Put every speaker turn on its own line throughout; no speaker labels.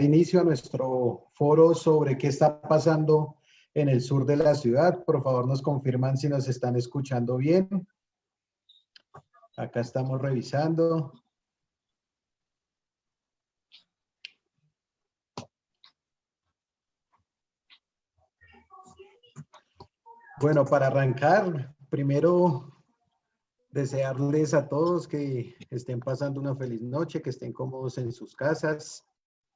inicio a nuestro foro sobre qué está pasando en el sur de la ciudad. Por favor, nos confirman si nos están escuchando bien. Acá estamos revisando. Bueno, para arrancar, primero desearles a todos que estén pasando una feliz noche, que estén cómodos en sus casas.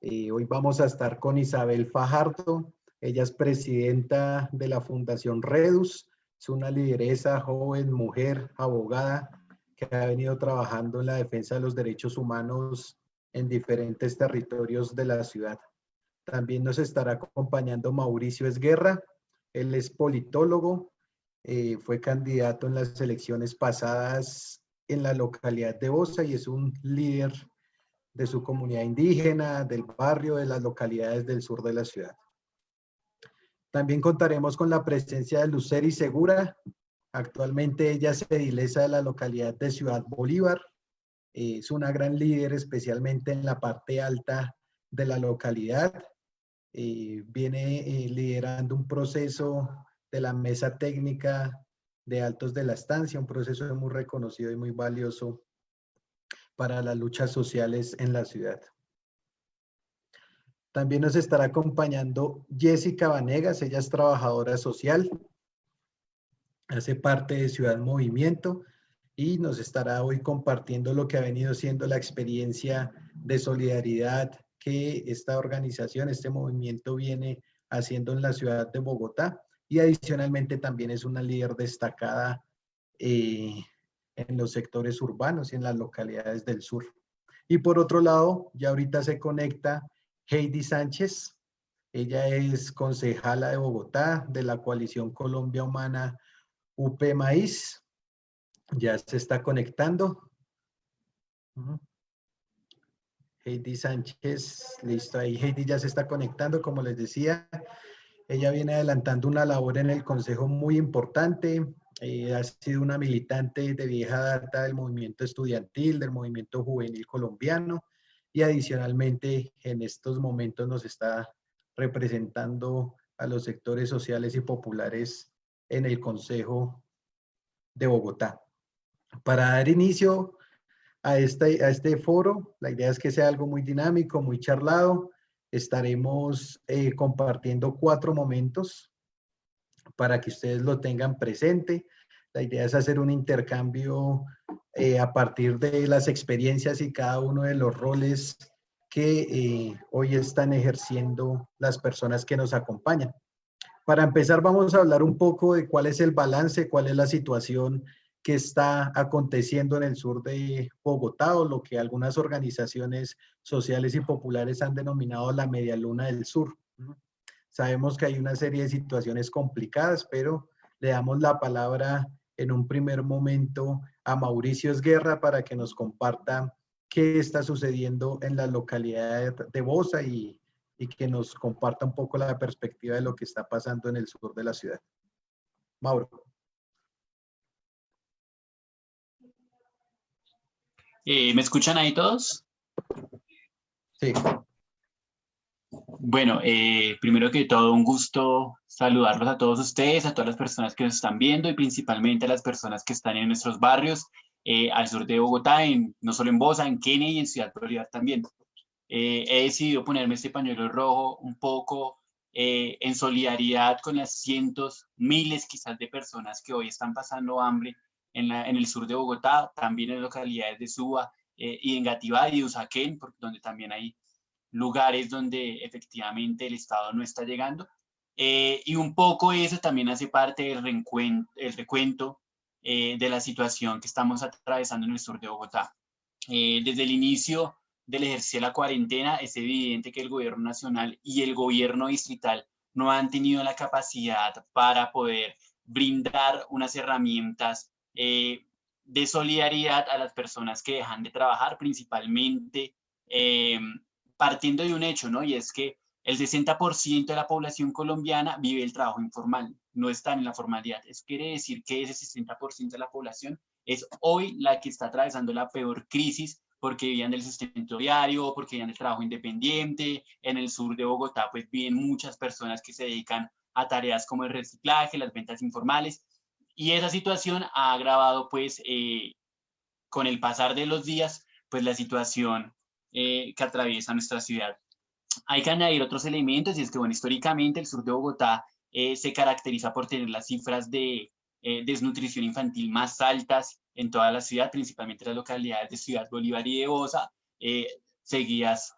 Hoy vamos a estar con Isabel Fajardo. Ella es presidenta de la Fundación Redus. Es una lideresa, joven, mujer, abogada, que ha venido trabajando en la defensa de los derechos humanos en diferentes territorios de la ciudad. También nos estará acompañando Mauricio Esguerra. Él es politólogo, fue candidato en las elecciones pasadas en la localidad de Bosa y es un líder de su comunidad indígena, del barrio, de las localidades del sur de la ciudad. También contaremos con la presencia de Luceri Segura. Actualmente ella es edilesa de la localidad de Ciudad Bolívar. Es una gran líder, especialmente en la parte alta de la localidad. Viene liderando un proceso de la mesa técnica de Altos de la Estancia, un proceso muy reconocido y muy valioso para las luchas sociales en la ciudad. También nos estará acompañando Jessica Vanegas, ella es trabajadora social, hace parte de Ciudad Movimiento y nos estará hoy compartiendo lo que ha venido siendo la experiencia de solidaridad que esta organización, este movimiento viene haciendo en la ciudad de Bogotá y adicionalmente también es una líder destacada en los sectores urbanos y en las localidades del sur. Y por otro lado, ya ahorita se conecta Heidi Sánchez. Ella es concejala de Bogotá de la Coalición Colombia Humana UP Maíz. Ya se está conectando. Heidi Sánchez, listo, ahí Heidi ya se está conectando, como les decía. Ella viene adelantando una labor en el Consejo muy importante. Ha sido una militante de vieja data del movimiento estudiantil, del movimiento juvenil colombiano y adicionalmente en estos momentos nos está representando a los sectores sociales y populares en el Consejo de Bogotá. Para dar inicio a este foro, la idea es que sea algo muy dinámico, muy charlado. Estaremos compartiendo 4 momentos para que ustedes lo tengan presente. La idea es hacer un intercambio a partir de las experiencias y cada uno de los roles que hoy están ejerciendo las personas que nos acompañan. Para empezar, vamos a hablar un poco de cuál es el balance, cuál es la situación que está aconteciendo en el sur de Bogotá o lo que algunas organizaciones sociales y populares han denominado la media luna del sur. Sabemos que hay una serie de situaciones complicadas, pero le damos la palabra en un primer momento a Mauricio Esguerra para que nos comparta qué está sucediendo en la localidad de Bosa y que nos comparta un poco la perspectiva de lo que está pasando en el sur de la ciudad. Mauro.
¿Me escuchan ahí todos?
Sí.
Bueno, primero que todo, un gusto saludarlos a todos ustedes, a todas las personas que nos están viendo y principalmente a las personas que están en nuestros barrios, al sur de Bogotá, no solo en Bosa, en Kennedy y en Ciudad Bolívar también. He decidido ponerme este pañuelo rojo un poco en solidaridad con las cientos, miles quizás de personas que hoy están pasando hambre en el sur de Bogotá, también en localidades de Suba y en Gativá y Usaquén, donde también hay lugares donde efectivamente el Estado no está llegando. Y un poco eso también hace parte del recuento de la situación que estamos atravesando en el sur de Bogotá. Desde el inicio del ejercicio de la cuarentena es evidente que el gobierno nacional y el gobierno distrital no han tenido la capacidad para poder brindar unas herramientas de solidaridad a las personas que dejan de trabajar, principalmente partiendo de un hecho, ¿no? Y es que el 60% de la población colombiana vive el trabajo informal, no están en la formalidad. Eso quiere decir que ese 60% de la población es hoy la que está atravesando la peor crisis porque vivían del sustento diario, porque vivían del trabajo independiente. En el sur de Bogotá, pues viven muchas personas que se dedican a tareas como el reciclaje, las ventas informales, y esa situación ha agravado, pues, con el pasar de los días, pues la situación que atraviesa nuestra ciudad. Hay que añadir otros elementos, y es que, bueno, históricamente el sur de Bogotá se caracteriza por tener las cifras de desnutrición infantil más altas en toda la ciudad, principalmente las localidades de Ciudad Bolívar y de Bosa, seguidas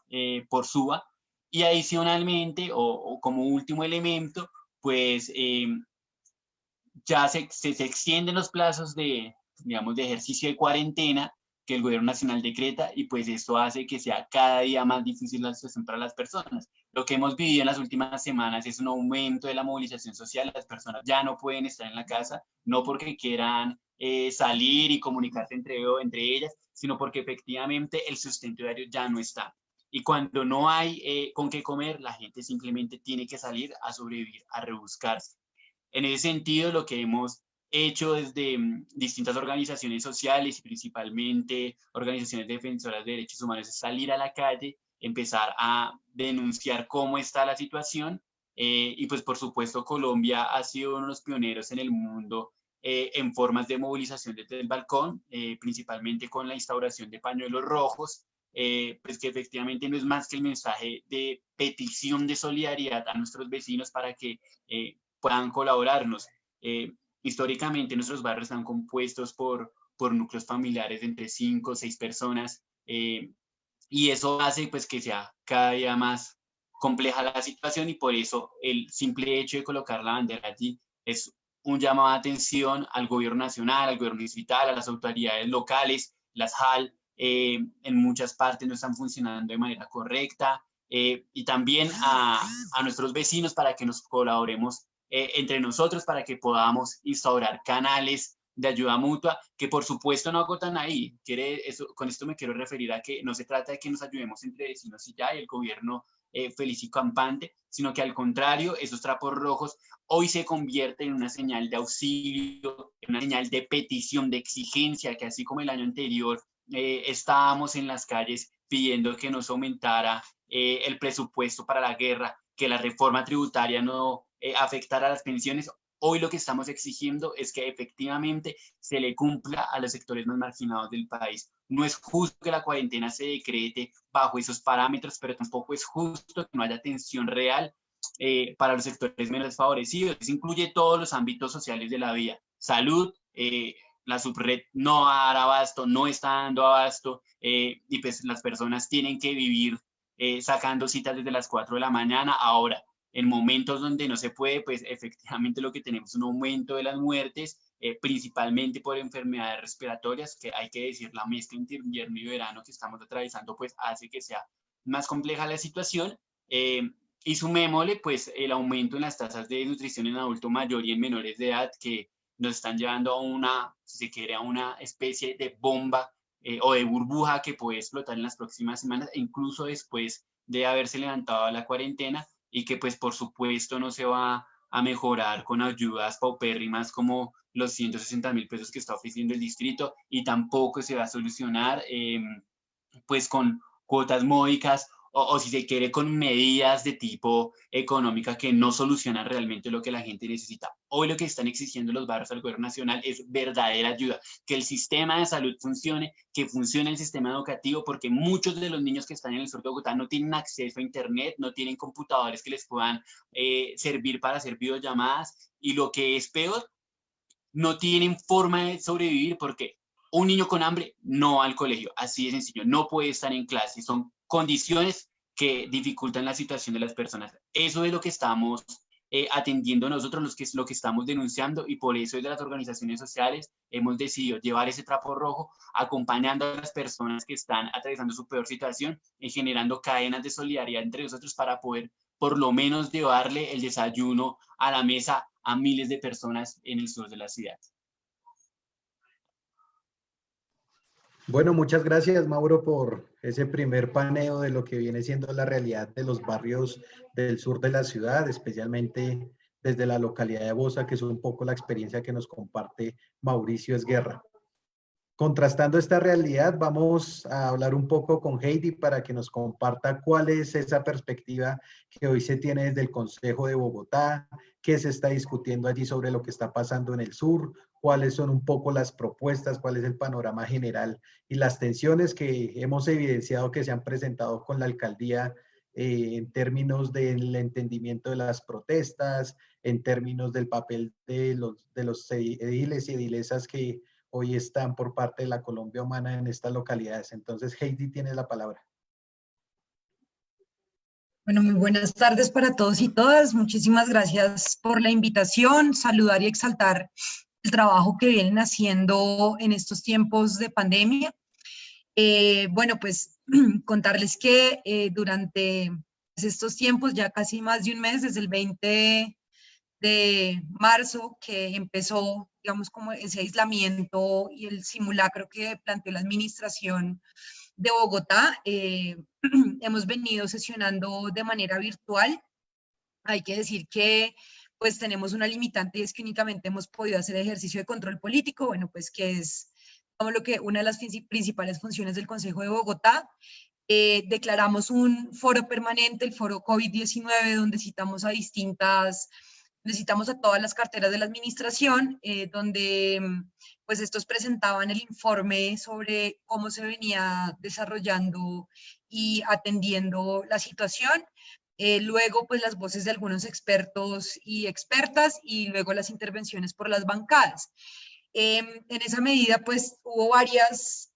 por Suba. Y adicionalmente, o como último elemento, pues ya se extienden los plazos de, digamos, de ejercicio de cuarentena que el gobierno nacional decreta, y pues esto hace que sea cada día más difícil la situación para las personas. Lo que hemos vivido en las últimas semanas es un aumento de la movilización social. Las personas ya no pueden estar en la casa, no porque quieran salir y comunicarse entre ellas, sino porque efectivamente el sustento diario ya no está. Y cuando no hay con qué comer, la gente simplemente tiene que salir a sobrevivir, a rebuscarse. En ese sentido, lo que hemos hecho desde distintas organizaciones sociales y principalmente organizaciones defensoras de derechos humanos es salir a la calle, empezar a denunciar cómo está la situación, y pues por supuesto Colombia ha sido uno de los pioneros en el mundo en formas de movilización desde el balcón, principalmente con la instauración de pañuelos rojos, pues que efectivamente no es más que el mensaje de petición de solidaridad a nuestros vecinos para que puedan colaborarnos. Históricamente nuestros barrios están compuestos por núcleos familiares de entre 5 o 6 personas, y eso hace pues que sea cada día más compleja la situación, y por eso el simple hecho de colocar la bandera allí es un llamado de atención al gobierno nacional, al gobierno distrital, a las autoridades locales. Las JAL en muchas partes no están funcionando de manera correcta, y también a nuestros vecinos para que nos colaboremos entre nosotros, para que podamos instaurar canales de ayuda mutua, que por supuesto no agotan ahí. Con esto me quiero referir a que no se trata de que nos ayudemos entre vecinos y ya, y el gobierno feliz y campante, sino que al contrario, esos trapos rojos hoy se convierten en una señal de auxilio, en una señal de petición, de exigencia, que así como el año anterior estábamos en las calles pidiendo que nos aumentara el presupuesto para la guerra, que la reforma tributaria no afectara a las pensiones. Hoy lo que estamos exigiendo es que efectivamente se le cumpla a los sectores más marginados del país. No es justo que la cuarentena se decrete bajo esos parámetros, pero tampoco es justo que no haya atención real para los sectores menos desfavorecidos. Eso incluye todos los ámbitos sociales de la vida. Salud, la subred no va a dar abasto, no está dando abasto, y pues las personas tienen que vivir sacando citas desde las 4 de la mañana. Ahora, en momentos donde no se puede, pues efectivamente lo que tenemos es un aumento de las muertes, principalmente por enfermedades respiratorias, que hay que decir, la mezcla entre invierno y verano que estamos atravesando, pues hace que sea más compleja la situación. Y sumémosle, pues, el aumento en las tasas de nutrición en adulto mayor y en menores de edad, que nos están llevando a una, si se quiere, a una especie de bomba o de burbuja que puede explotar en las próximas semanas, e incluso después de haberse levantado la cuarentena, y que pues por supuesto no se va a mejorar con ayudas paupérrimas como los 160.000 pesos que está ofreciendo el distrito, y tampoco se va a solucionar pues con cuotas módicas, o si se quiere con medidas de tipo económica que no solucionan realmente lo que la gente necesita. Hoy lo que están exigiendo los barrios al gobierno nacional es verdadera ayuda, que el sistema de salud funcione, que funcione el sistema educativo, porque muchos de los niños que están en el sur de Bogotá no tienen acceso a internet, no tienen computadores que les puedan servir para hacer videollamadas, y lo que es peor, no tienen forma de sobrevivir, porque un niño con hambre no va al colegio, así de sencillo, no puede estar en clase, son condiciones que dificultan la situación de las personas. Eso es lo que estamos atendiendo nosotros, lo que estamos denunciando, y por eso desde las organizaciones sociales hemos decidido llevar ese trapo rojo, acompañando a las personas que están atravesando su peor situación y generando cadenas de solidaridad entre nosotros para poder por lo menos llevarle el desayuno a la mesa a miles de personas en el sur de la ciudad.
Bueno, muchas gracias, Mauro, por ese primer paneo de lo que viene siendo la realidad de los barrios del sur de la ciudad, especialmente desde la localidad de Bosa, que es un poco la experiencia que nos comparte Mauricio Esguerra. contrastando esta realidad, vamos a hablar un poco con Heidi para que nos comparta cuál es esa perspectiva que hoy se tiene desde el Consejo de Bogotá, qué se está discutiendo allí sobre lo que está pasando en el sur, cuáles son un poco las propuestas, cuál es el panorama general y las tensiones que hemos evidenciado que se han presentado con la alcaldía en términos del entendimiento de las protestas, en términos del papel de los ediles y edilesas que hoy están por parte de la Colombia Humana en estas localidades. Entonces, Heidi tiene la palabra.
Bueno, muy buenas tardes para todos y todas. Muchísimas gracias por la invitación, saludar y exaltar el trabajo que vienen haciendo en estos tiempos de pandemia. Bueno, pues contarles que durante estos tiempos, ya casi más de un mes, desde el 20 de marzo, que empezó, digamos, como ese aislamiento y el simulacro que planteó la administración de Bogotá, hemos venido sesionando de manera virtual. Hay que decir que pues tenemos una limitante y es que únicamente hemos podido hacer ejercicio de control político, bueno, pues que es como lo que una de las principales funciones del Consejo de Bogotá. Declaramos un foro permanente, el foro COVID-19, donde citamos a todas las carteras de la administración, donde pues estos presentaban el informe sobre cómo se venía desarrollando y atendiendo la situación. Luego, pues las voces de algunos expertos y expertas y luego las intervenciones por las bancadas. En esa medida, pues hubo varias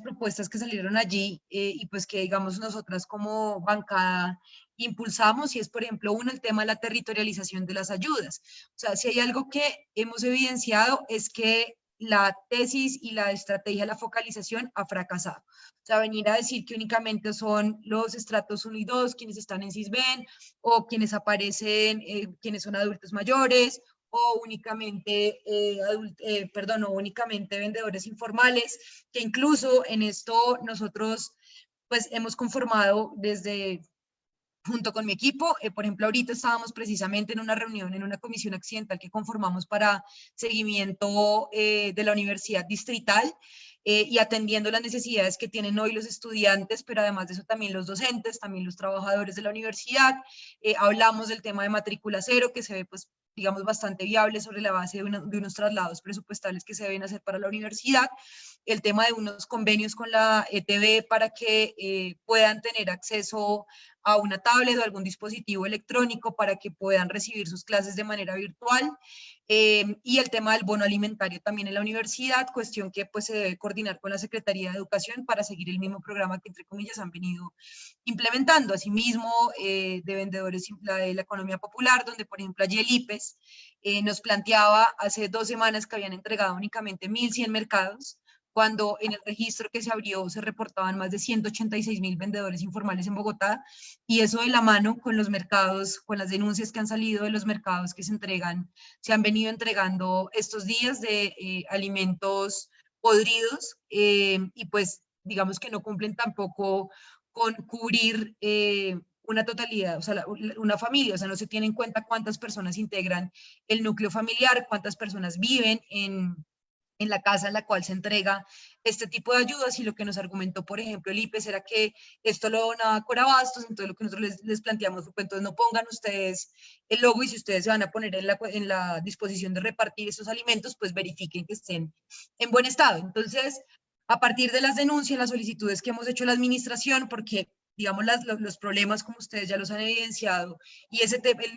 propuestas que salieron allí y pues que, digamos, nosotras como bancada impulsamos y es, por ejemplo, uno, el tema de la territorialización de las ayudas. O sea, si hay algo que hemos evidenciado es que la tesis y la estrategia de la focalización ha fracasado. O sea, venir a decir que únicamente son los estratos 1 y 2 quienes están en CISBEN o quienes aparecen, quienes son adultos mayores o únicamente, o únicamente vendedores informales, que incluso en esto nosotros pues hemos conformado junto con mi equipo, por ejemplo, ahorita estábamos precisamente en una reunión, en una comisión accidental que conformamos para seguimiento de la universidad distrital y atendiendo las necesidades que tienen hoy los estudiantes, pero además de eso también los docentes, también los trabajadores de la universidad. Hablamos del tema de matrícula cero, que se ve pues digamos, bastante viable sobre la base de unos traslados presupuestales que se deben hacer para la universidad, el tema de unos convenios con la ETB para que puedan tener acceso a una tablet o algún dispositivo electrónico para que puedan recibir sus clases de manera virtual, y el tema del bono alimentario también en la universidad, cuestión que pues se debe coordinar con la Secretaría de Educación para seguir el mismo programa que entre comillas han venido implementando. Asimismo, de vendedores de la economía popular, donde por ejemplo allí el IPES nos planteaba hace 2 semanas que habían entregado únicamente 1.100 mercados, cuando en el registro que se abrió se reportaban más de 186.000 vendedores informales en Bogotá, y eso de la mano con los mercados, con las denuncias que han salido de los mercados que se han venido entregando estos días de alimentos podridos, y pues digamos que no cumplen tampoco con cubrir una totalidad, o sea, una familia, o sea, no se tiene en cuenta cuántas personas integran el núcleo familiar, cuántas personas viven en la casa en la cual se entrega este tipo de ayudas, y lo que nos argumentó, por ejemplo, el IPES era que esto lo donaba Corabastos, entonces lo que nosotros les planteamos fue, pues, entonces no pongan ustedes el logo y si ustedes se van a poner en la disposición de repartir esos alimentos, pues verifiquen que estén en buen estado. Entonces, a partir de las denuncias, las solicitudes que hemos hecho a la administración, porque digamos, los problemas, como ustedes ya los han evidenciado, y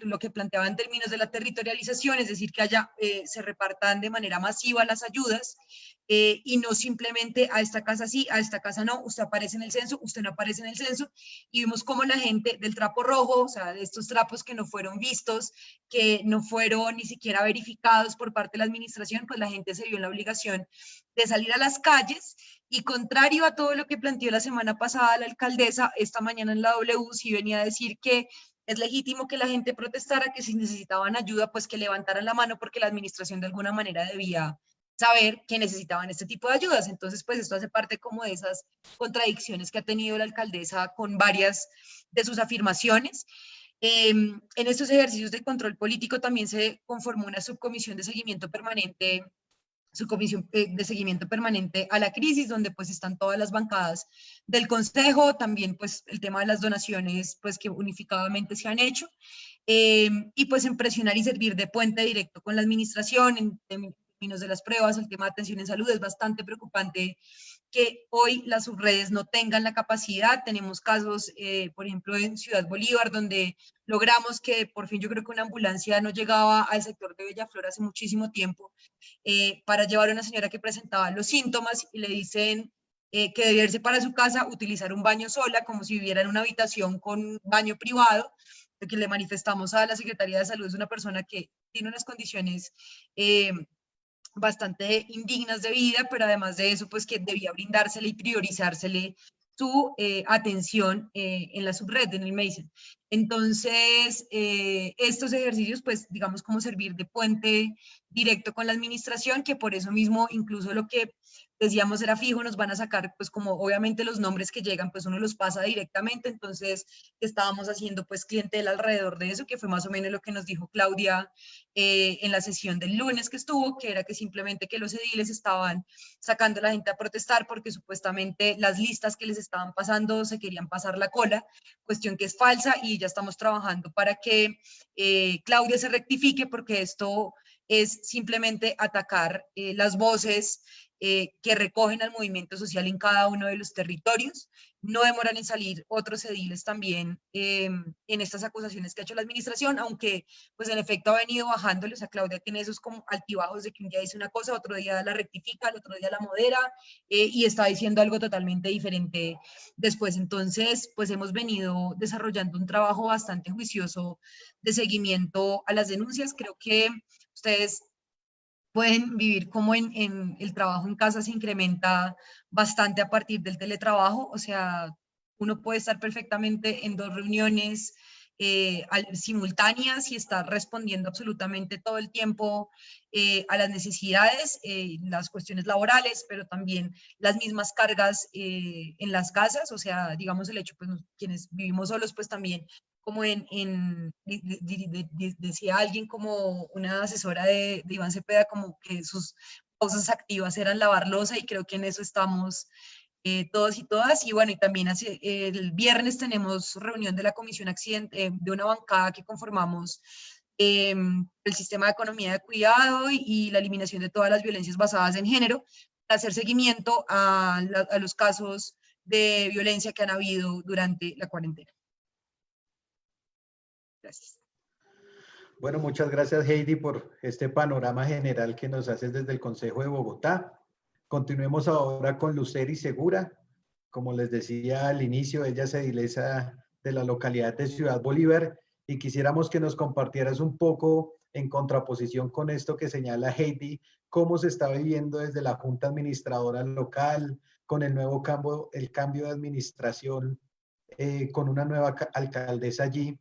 lo que planteaba en términos de la territorialización, es decir, que se repartan de manera masiva las ayudas, y no simplemente a esta casa sí, a esta casa no, usted aparece en el censo, usted no aparece en el censo, y vimos cómo la gente del trapo rojo, o sea, de estos trapos que no fueron vistos, que no fueron ni siquiera verificados por parte de la administración, pues la gente se vio en la obligación de salir a las calles. Y contrario a todo lo que planteó la semana pasada la alcaldesa, esta mañana en la W sí venía a decir que es legítimo que la gente protestara, que si necesitaban ayuda, pues que levantaran la mano, porque la administración de alguna manera debía saber que necesitaban este tipo de ayudas. Entonces, pues esto hace parte como de esas contradicciones que ha tenido la alcaldesa con varias de sus afirmaciones. En estos ejercicios de control político también se conformó una subcomisión de seguimiento permanente su comisión de seguimiento permanente a la crisis, donde pues están todas las bancadas del Consejo, también pues el tema de las donaciones pues que unificadamente se han hecho, y pues en presionar y servir de puente directo con la administración en términos de las pruebas. El tema de atención en salud es bastante preocupante que hoy las subredes no tengan la capacidad. Tenemos casos, por ejemplo, en Ciudad Bolívar, donde logramos que por fin yo creo que una ambulancia no llegaba al sector de Bellaflor hace muchísimo tiempo, para llevar a una señora que presentaba los síntomas y le dicen que debía irse para su casa, utilizar un baño sola, como si viviera en una habitación con baño privado. Lo que le manifestamos a la Secretaría de Salud es una persona que tiene unas condiciones bastante indignas de vida, pero además de eso, pues que debía brindársele y priorizársele su atención en la subred, en el Mason. Entonces, estos ejercicios, pues, digamos, como servir de puente directo con la administración, que por eso mismo, incluso lo que decíamos era fijo, nos van a sacar, pues, como obviamente los nombres que llegan, pues uno los pasa directamente. Entonces, estábamos haciendo, pues, clientela alrededor de eso, que fue más o menos lo que nos dijo Claudia en la sesión del lunes que estuvo, que era que simplemente que los ediles estaban sacando a la gente a protestar porque supuestamente las listas que les estaban pasando se querían pasar la cola, cuestión que es falsa, y ya estamos trabajando para que Claudia se rectifique, porque esto es simplemente atacar las voces que recogen al movimiento social en cada uno de los territorios. No demoran en salir otros ediles también en estas acusaciones que ha hecho la administración, aunque pues en efecto ha venido bajándole. O sea, Claudia tiene esos como altibajos de que un día dice una cosa, otro día la rectifica, el otro día la modera, y está diciendo algo totalmente diferente después. Entonces, pues hemos venido desarrollando un trabajo bastante juicioso de seguimiento a las denuncias. Creo que ustedes pueden vivir como en el trabajo en casa se incrementa bastante a partir del teletrabajo. O sea, uno puede estar perfectamente en 2 reuniones simultáneas y estar respondiendo absolutamente todo el tiempo a las necesidades, las cuestiones laborales, pero también las mismas cargas en las casas. O sea, digamos el hecho, pues quienes vivimos solos, pues también como decía alguien, como una asesora de Iván Cepeda, como que sus pausas activas eran lavar loza, y creo que en eso estamos todos y todas. Y bueno, y también el viernes tenemos reunión de la Comisión Accidente, de una bancada que conformamos, el sistema de economía de cuidado y la eliminación de todas las violencias basadas en género, para hacer seguimiento a los casos de violencia que han habido durante la cuarentena. Gracias.
Bueno, muchas gracias Heidi por este panorama general que nos haces desde el Consejo de Bogotá. Continuemos ahora con Luceri Segura. Como les decía al inicio, ella es edilesa de la localidad de Ciudad Bolívar, y quisiéramos que nos compartieras un poco, en contraposición con esto que señala Heidi, cómo se está viviendo desde la Junta Administradora local, con el nuevo cambio de administración, con una nueva alcaldesa allí.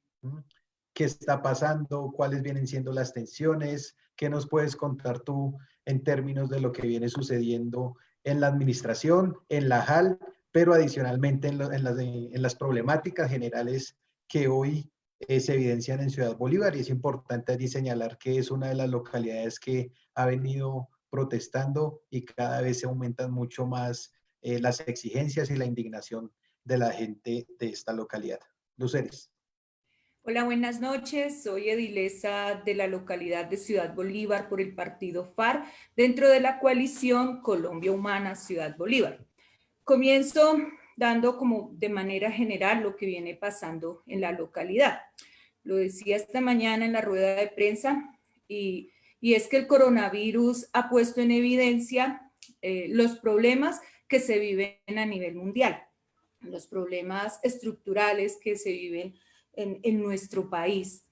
¿Qué está pasando? ¿Cuáles vienen siendo las tensiones? ¿Qué nos puedes contar tú en términos de lo que viene sucediendo en la administración, en la JAL, pero adicionalmente en las problemáticas generales que hoy se evidencian en Ciudad Bolívar? Y es importante allí señalar que es una de las localidades que ha venido protestando, y cada vez se aumentan mucho más las exigencias y la indignación de la gente de esta localidad. Luceris.
Hola, buenas noches. Soy edilesa de la localidad de Ciudad Bolívar por el partido FAR, dentro de la coalición Colombia Humana Ciudad Bolívar. Comienzo dando como de manera general lo que viene pasando en la localidad. Lo decía esta mañana en la rueda de prensa, y es que el coronavirus ha puesto en evidencia los problemas que se viven a nivel mundial, los problemas estructurales que se viven en nuestro país.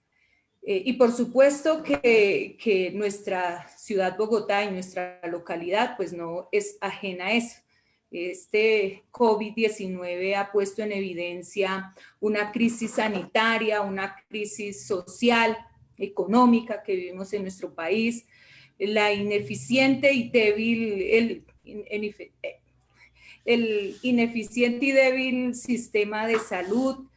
Y por supuesto que nuestra ciudad Bogotá y nuestra localidad pues no es ajena a eso. Este COVID-19 ha puesto en evidencia una crisis sanitaria, una crisis social, económica que vivimos en nuestro país, la ineficiente y débil, el ineficiente y débil sistema de salud.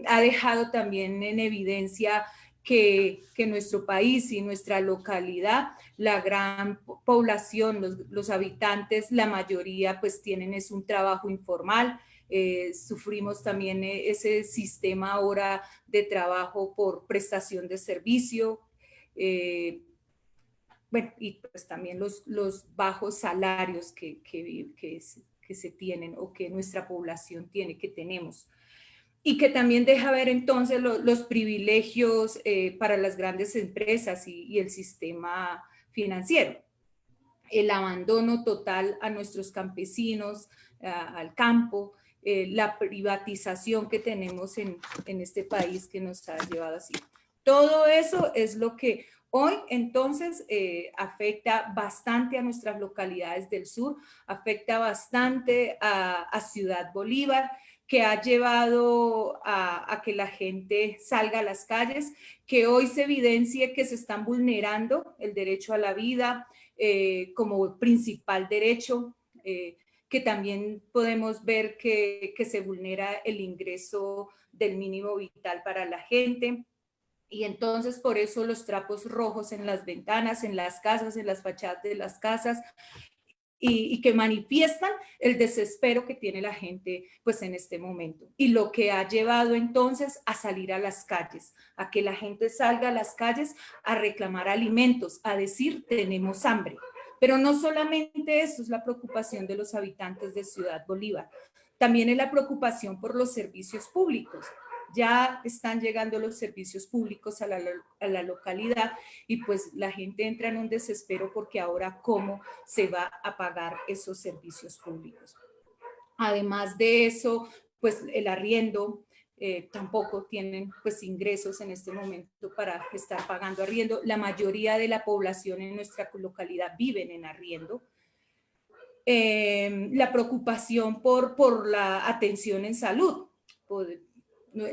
Ha dejado también en evidencia que nuestro país y nuestra localidad, la gran población, los habitantes, la mayoría pues tienen es un trabajo informal. Sufrimos también ese sistema ahora de trabajo por prestación de servicio, bueno, y pues también los bajos salarios que se tienen o que nuestra población tiene, que tenemos. Y que también deja ver entonces los privilegios para las grandes empresas y el sistema financiero. El abandono total a nuestros campesinos, al campo, la privatización que tenemos en este país que nos ha llevado así. Todo eso es lo que hoy entonces afecta bastante a nuestras localidades del sur, afecta bastante a Ciudad Bolívar, que ha llevado a que la gente salga a las calles, que hoy se evidencie que se están vulnerando el derecho a la vida como principal derecho, que también podemos ver que se vulnera el ingreso del mínimo vital para la gente. Y entonces por eso los trapos rojos en las ventanas, en las casas, en las fachadas de las casas, y que manifiestan el desespero que tiene la gente pues en este momento. Y lo que ha llevado entonces a salir a las calles, a que la gente salga a las calles a reclamar alimentos, a decir tenemos hambre. Pero no solamente eso es la preocupación de los habitantes de Ciudad Bolívar, también es la preocupación por los servicios públicos. Ya están llegando los servicios públicos a la localidad y pues la gente entra en un desespero porque ahora cómo se va a pagar esos servicios públicos. Además de eso, pues el arriendo, tampoco tienen pues ingresos en este momento para estar pagando arriendo. La mayoría de la población en nuestra localidad viven en arriendo. La preocupación por la atención en salud.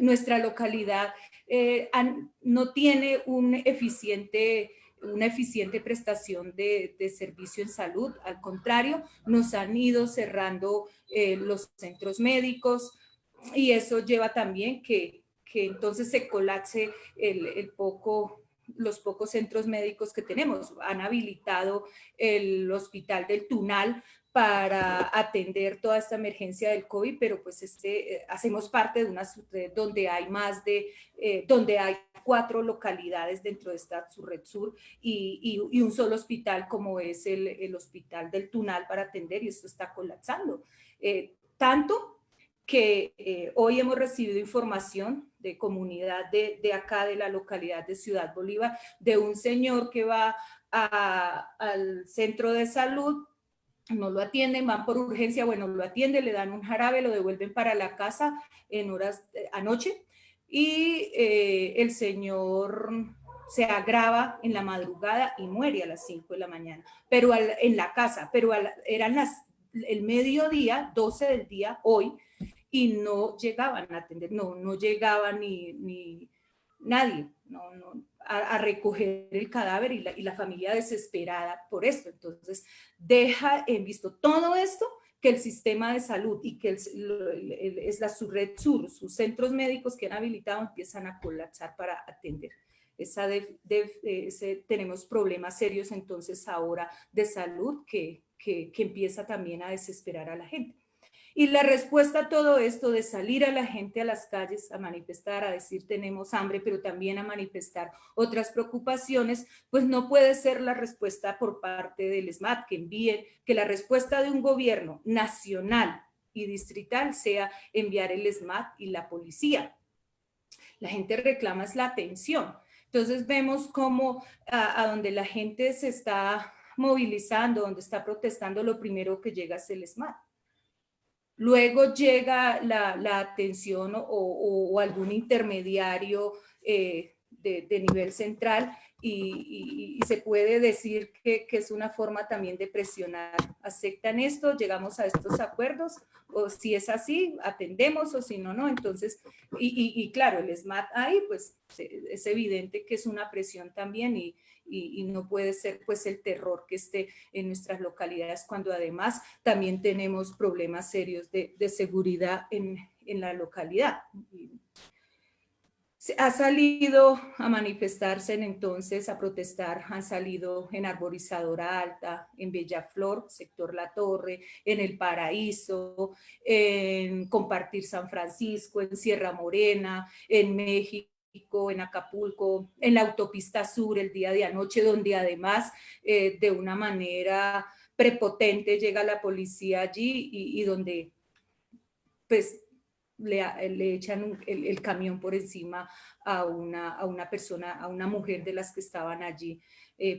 Nuestra localidad no tiene una eficiente prestación de servicio en salud. Al contrario, nos han ido cerrando los centros médicos y eso lleva también que entonces se colapse los pocos centros médicos que tenemos. Han habilitado el Hospital del Tunal para atender toda esta emergencia del COVID, pero pues hacemos parte de una subred donde hay donde hay 4 localidades dentro de esta subred sur y un solo hospital como es el Hospital del Tunal para atender, y esto está colapsando. Tanto que hoy hemos recibido información de comunidad de acá, de la localidad de Ciudad Bolívar, de un señor que va al centro de salud, no lo atienden, van por urgencia, bueno, lo atienden, le dan un jarabe, lo devuelven para la casa en horas anoche y el señor se agrava en la madrugada y muere a las 5 de la mañana, pero en la casa, pero eran el mediodía, 12 del día, hoy, y no llegaban a atender, no llegaba ni nadie, a recoger el cadáver y la familia desesperada por esto. Entonces, deja en visto todo esto que el sistema de salud y que es la subred sur, sus centros médicos que han habilitado empiezan a colapsar para atender. Tenemos problemas serios entonces ahora de salud que empieza también a desesperar a la gente. Y la respuesta a todo esto de salir a la gente a las calles a manifestar, a decir tenemos hambre, pero también a manifestar otras preocupaciones, pues no puede ser la respuesta por parte del SMAT que envíen, que la respuesta de un gobierno nacional y distrital sea enviar el SMAT y la policía. La gente reclama es la atención. Entonces vemos cómo a donde la gente se está movilizando, donde está protestando, lo primero que llega es el SMAT. Luego llega la atención o algún intermediario de nivel central y se puede decir que es una forma también de presionar. ¿Aceptan esto? ¿Llegamos a estos acuerdos? O si es así, atendemos, o si no, no. Entonces, y claro, el SMAT ahí, pues es evidente que es una presión también y no puede ser pues el terror que esté en nuestras localidades cuando además también tenemos problemas serios de seguridad en la localidad. Ha salido a manifestarse entonces, a protestar, han salido en Arborizadora Alta, en Bellaflor, sector La Torre, en El Paraíso, en Compartir San Francisco, en Sierra Morena, en México, en Acapulco, en la autopista sur el día de anoche, donde además de una manera prepotente llega la policía allí y donde pues le echan el camión por encima a una persona, a una mujer de las que estaban allí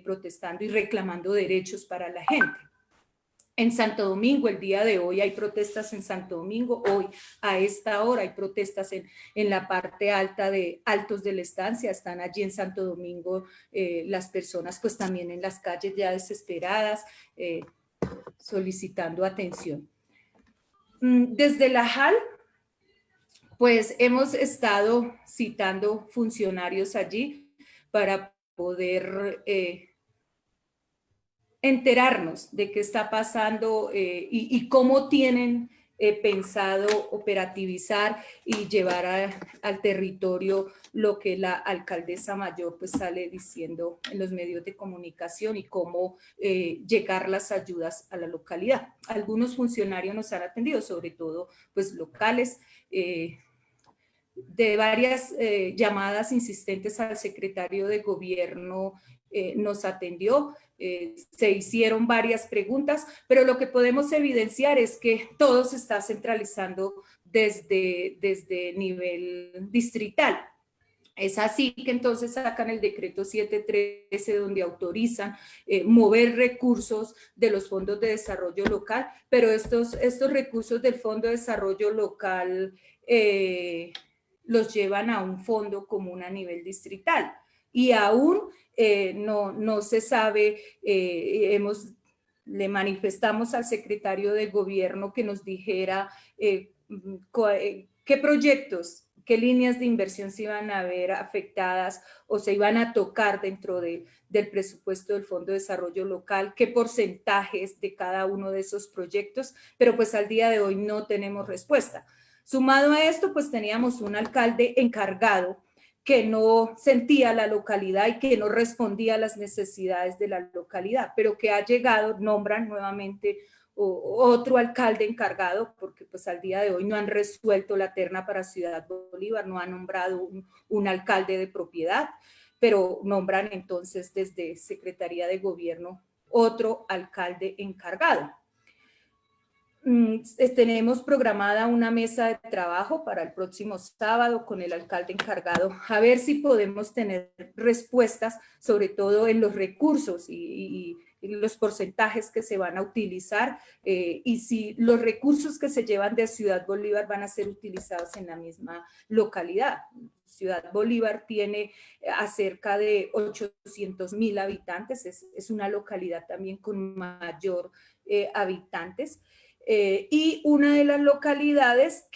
protestando y reclamando derechos para la gente. En Santo Domingo, el día de hoy hay protestas en Santo Domingo, hoy a esta hora hay protestas en la parte alta de Altos de la Estancia, están allí en Santo Domingo las personas pues también en las calles ya desesperadas, solicitando atención. Desde la JAL, pues hemos estado citando funcionarios allí para poder enterarnos de qué está pasando y cómo tienen pensado operativizar y llevar al territorio lo que la alcaldesa mayor pues sale diciendo en los medios de comunicación y cómo llegar las ayudas a la localidad. Algunos funcionarios nos han atendido, sobre todo pues locales, de varias llamadas insistentes al secretario de gobierno nos atendió, se hicieron varias preguntas, pero lo que podemos evidenciar es que todo se está centralizando desde nivel distrital. Es así que entonces sacan el decreto 713 donde autorizan mover recursos de los fondos de desarrollo local, pero estos recursos del Fondo de Desarrollo Local los llevan a un fondo común a nivel distrital y aún no se sabe, le manifestamos al secretario de gobierno que nos dijera qué proyectos, qué líneas de inversión se iban a ver afectadas o se iban a tocar dentro del presupuesto del Fondo de Desarrollo Local, qué porcentajes de cada uno de esos proyectos, pero pues al día de hoy no tenemos respuesta. Sumado a esto, pues teníamos un alcalde encargado que no sentía la localidad y que no respondía a las necesidades de la localidad, pero que ha llegado, nombran nuevamente otro alcalde encargado, porque pues al día de hoy no han resuelto la terna para Ciudad Bolívar, no han nombrado un alcalde de propiedad, pero nombran entonces desde Secretaría de Gobierno otro alcalde encargado. Tenemos programada una mesa de trabajo para el próximo sábado con el alcalde encargado, a ver si podemos tener respuestas, sobre todo en los recursos y los porcentajes que se van a utilizar y si los recursos que se llevan de Ciudad Bolívar van a ser utilizados en la misma localidad. Ciudad Bolívar tiene a cerca de 800,000 habitantes, es una localidad también con mayor habitantes. Y una de las localidades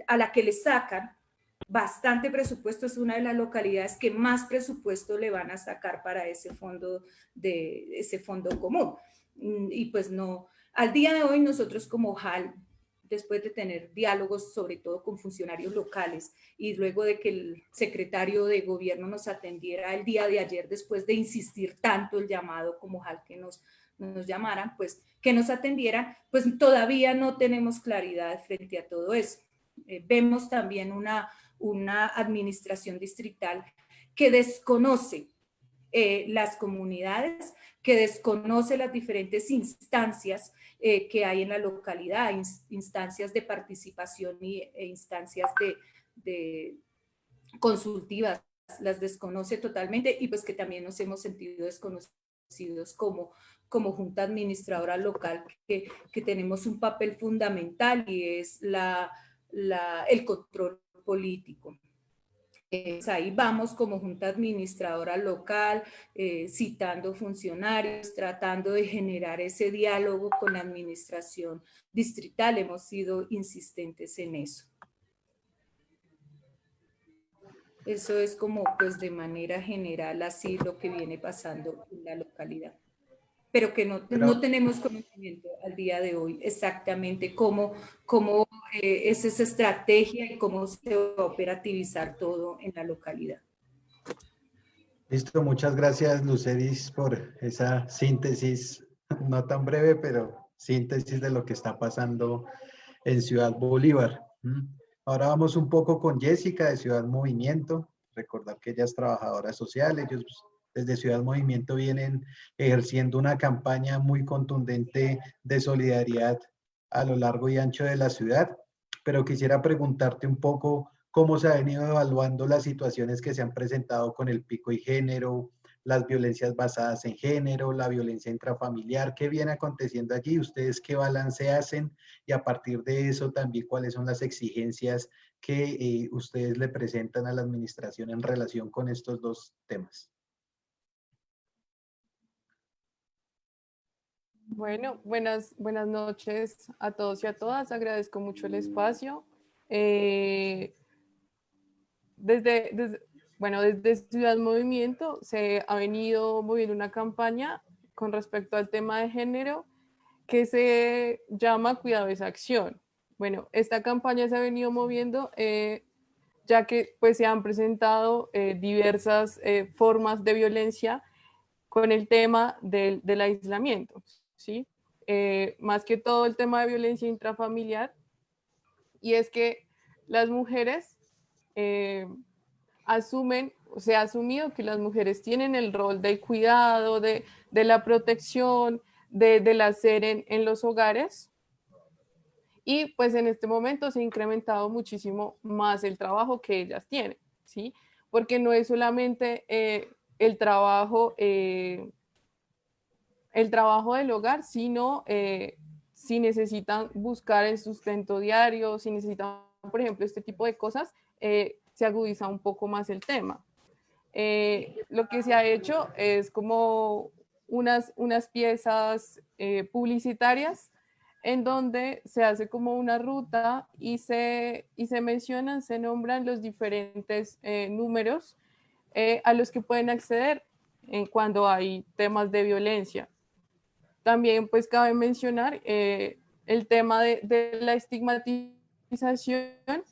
a la que le sacan bastante presupuesto es una de las localidades que más presupuesto le van a sacar para ese fondo común. Y pues no, al día de hoy nosotros como JAL, después de tener diálogos sobre todo con funcionarios locales y luego de que el secretario de gobierno nos atendiera el día de ayer, después de insistir tanto el llamado como JAL que nos llamaran, pues que nos atendieran, pues todavía no tenemos claridad frente a todo eso. Vemos también una administración distrital que desconoce las comunidades, que desconoce las diferentes instancias que hay en la localidad, instancias de participación e instancias de consultivas, las desconoce totalmente y pues que también nos hemos sentido desconocidos como Junta Administradora Local, que tenemos un papel fundamental y es el control político. Ahí vamos como Junta Administradora Local, citando funcionarios, tratando de generar ese diálogo con la administración distrital. Hemos sido insistentes en eso. Eso es como pues de manera general así lo que viene pasando en la localidad. Pero que no tenemos conocimiento al día de hoy exactamente cómo es esa estrategia y cómo se va a operativizar todo en la localidad.
Listo, muchas gracias, Luceris, por esa síntesis, no tan breve, pero síntesis de lo que está pasando en Ciudad Bolívar. Ahora vamos un poco con Jessica de Ciudad Movimiento. Recordar que ella es trabajadora social. Ellos desde Ciudad Movimiento vienen ejerciendo una campaña muy contundente de solidaridad a lo largo y ancho de la ciudad. Pero quisiera preguntarte un poco cómo se han venido evaluando las situaciones que se han presentado con el pico y género, las violencias basadas en género, la violencia intrafamiliar, qué viene aconteciendo allí, ustedes qué balance hacen y a partir de eso también cuáles son las exigencias que ustedes le presentan a la administración en relación con estos dos temas.
Bueno, buenas noches a todos y a todas. Agradezco mucho el espacio. Desde Ciudad Movimiento se ha venido moviendo una campaña con respecto al tema de género que se llama Cuidado es Acción. Bueno, esta campaña se ha venido moviendo ya que pues, se han presentado diversas formas de violencia con el tema del aislamiento, ¿sí? Más que todo el tema de violencia intrafamiliar, y es que las mujeres se ha asumido que las mujeres tienen el rol del cuidado, de la protección, del hacer en los hogares, y pues en este momento se ha incrementado muchísimo más el trabajo que ellas tienen, ¿sí? Porque no es solamente el trabajo del hogar, sino si necesitan buscar el sustento diario, si necesitan, por ejemplo, este tipo de cosas, se agudiza un poco más el tema. Lo que se ha hecho es como unas piezas publicitarias en donde se hace como una ruta y se mencionan, se nombran los diferentes números a los que pueden acceder cuando hay temas de violencia. También pues cabe mencionar el tema de la estigmatización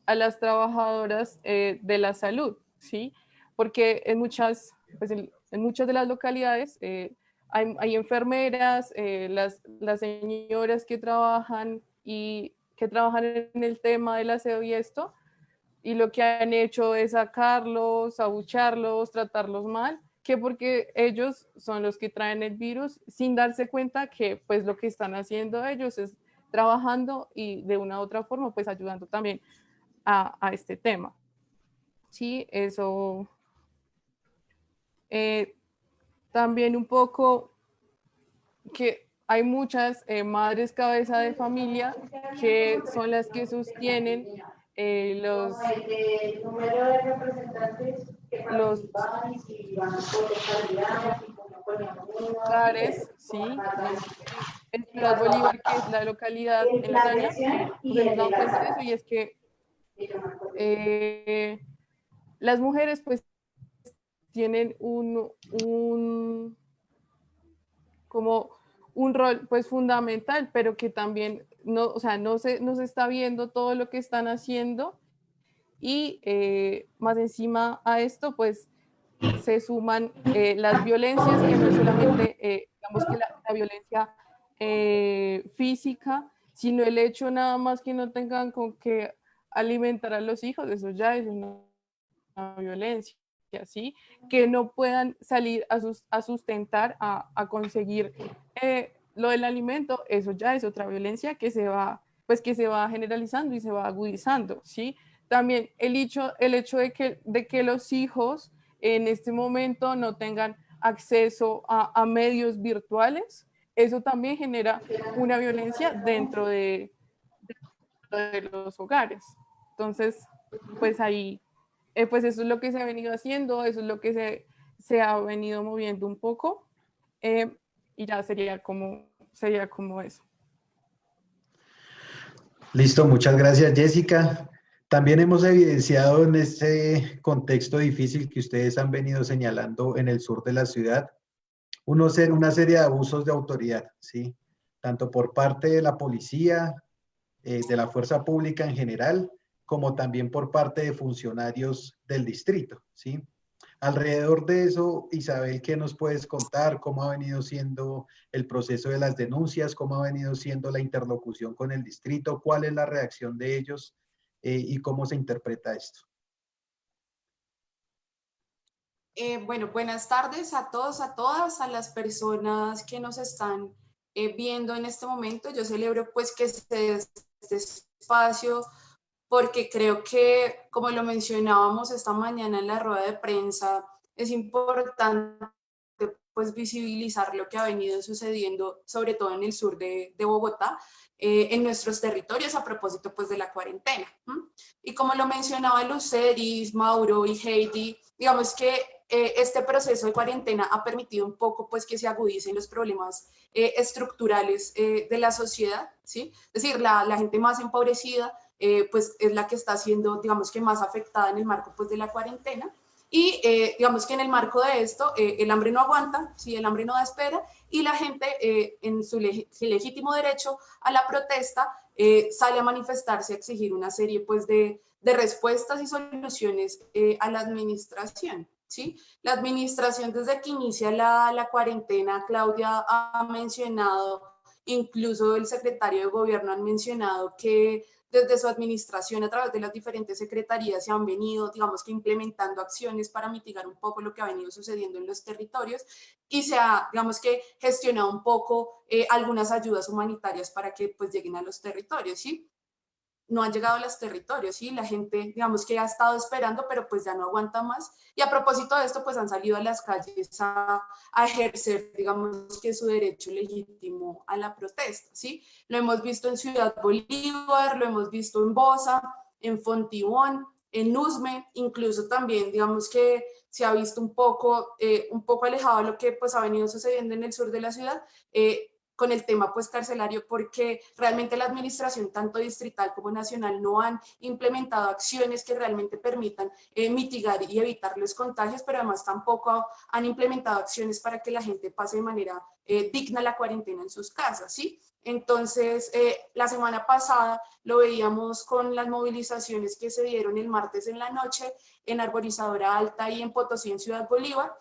a las trabajadoras de la salud, ¿sí? Porque en muchas de las localidades hay enfermeras, las señoras que trabajan en el tema del aseo y esto, y lo que han hecho es sacarlos, abucharlos, tratarlos mal, que porque ellos son los que traen el virus sin darse cuenta que pues lo que están haciendo ellos es trabajando y de una u otra forma pues ayudando también a este tema. Sí, eso. También un poco que hay muchas madres cabeza de familia que son las que sostienen los hogares, ¿sí? En Ciudad Bolívar, que es la localidad en Ocaña, nos hemos dado cuenta de eso, y es que las mujeres pues tienen como un rol pues fundamental, pero que también no se está viendo todo lo que están haciendo, y más encima a esto pues se suman las violencias, que no es solamente digamos que la violencia física, sino el hecho nada más que no tengan con qué alimentar a los hijos, eso ya es una violencia, ¿sí? Que no puedan salir a sustentar, a conseguir lo del alimento, eso ya es otra violencia que se va generalizando y se va agudizando, ¿sí? También el hecho de que los hijos en este momento no tengan acceso a medios virtuales, eso también genera una violencia dentro de los hogares. Entonces, pues ahí, pues eso es lo que se ha venido haciendo, eso es lo que se ha venido moviendo un poco, y ya sería como eso.
Listo, muchas gracias, Jessica. También hemos evidenciado en este contexto difícil que ustedes han venido señalando en el sur de la ciudad, una serie de abusos de autoridad, ¿sí? Tanto por parte de la policía de la fuerza pública en general, como también por parte de funcionarios del distrito, ¿sí? Alrededor de eso, Isabel, ¿qué nos puedes contar? ¿Cómo ha venido siendo el proceso de las denuncias? ¿Cómo ha venido siendo la interlocución con el distrito? ¿Cuál es la reacción de ellos? ¿Y cómo se interpreta esto?
Bueno, buenas tardes a todos, a todas, a las personas que nos están viendo en este momento. Yo celebro pues que esté este espacio porque creo que, como lo mencionábamos esta mañana en la rueda de prensa, es importante pues visibilizar lo que ha venido sucediendo, sobre todo en el sur de Bogotá, en nuestros territorios a propósito pues de la cuarentena. Y como lo mencionaba Luceris, Mauro y Heidi, digamos que este proceso de cuarentena ha permitido un poco pues que se agudicen los problemas estructurales de la sociedad, ¿sí? Es decir, la gente más empobrecida pues es la que está siendo, digamos que más afectada en el marco pues de la cuarentena. Y digamos que en el marco de esto, el hambre no aguanta, ¿sí? El hambre no da espera, y la gente en su legítimo derecho a la protesta sale a manifestarse, a exigir una serie pues de respuestas y soluciones a la administración, ¿sí? La administración desde que inicia la cuarentena, Claudia ha mencionado, incluso el secretario de gobierno han mencionado que desde su administración a través de las diferentes secretarías se han venido, digamos que implementando acciones para mitigar un poco lo que ha venido sucediendo en los territorios y se ha, digamos que, gestionado un poco algunas ayudas humanitarias para que pues lleguen a los territorios, ¿sí? No han llegado a los territorios, ¿sí? La gente, digamos que ha estado esperando, pero pues ya no aguanta más. Y a propósito de esto, pues han salido a las calles a ejercer, digamos que su derecho legítimo a la protesta, ¿sí? Lo hemos visto en Ciudad Bolívar, lo hemos visto en Bosa, en Fontibón, en Usme, incluso también, digamos que se ha visto un poco alejado de lo que pues ha venido sucediendo en el sur de la ciudad, con el tema pues carcelario, porque realmente la administración tanto distrital como nacional no han implementado acciones que realmente permitan mitigar y evitar los contagios, pero además tampoco han implementado acciones para que la gente pase de manera digna la cuarentena en sus casas, ¿sí? Entonces, la semana pasada lo veíamos con las movilizaciones que se dieron el martes en la noche en Arborizadora Alta y en Potosí, en Ciudad Bolívar,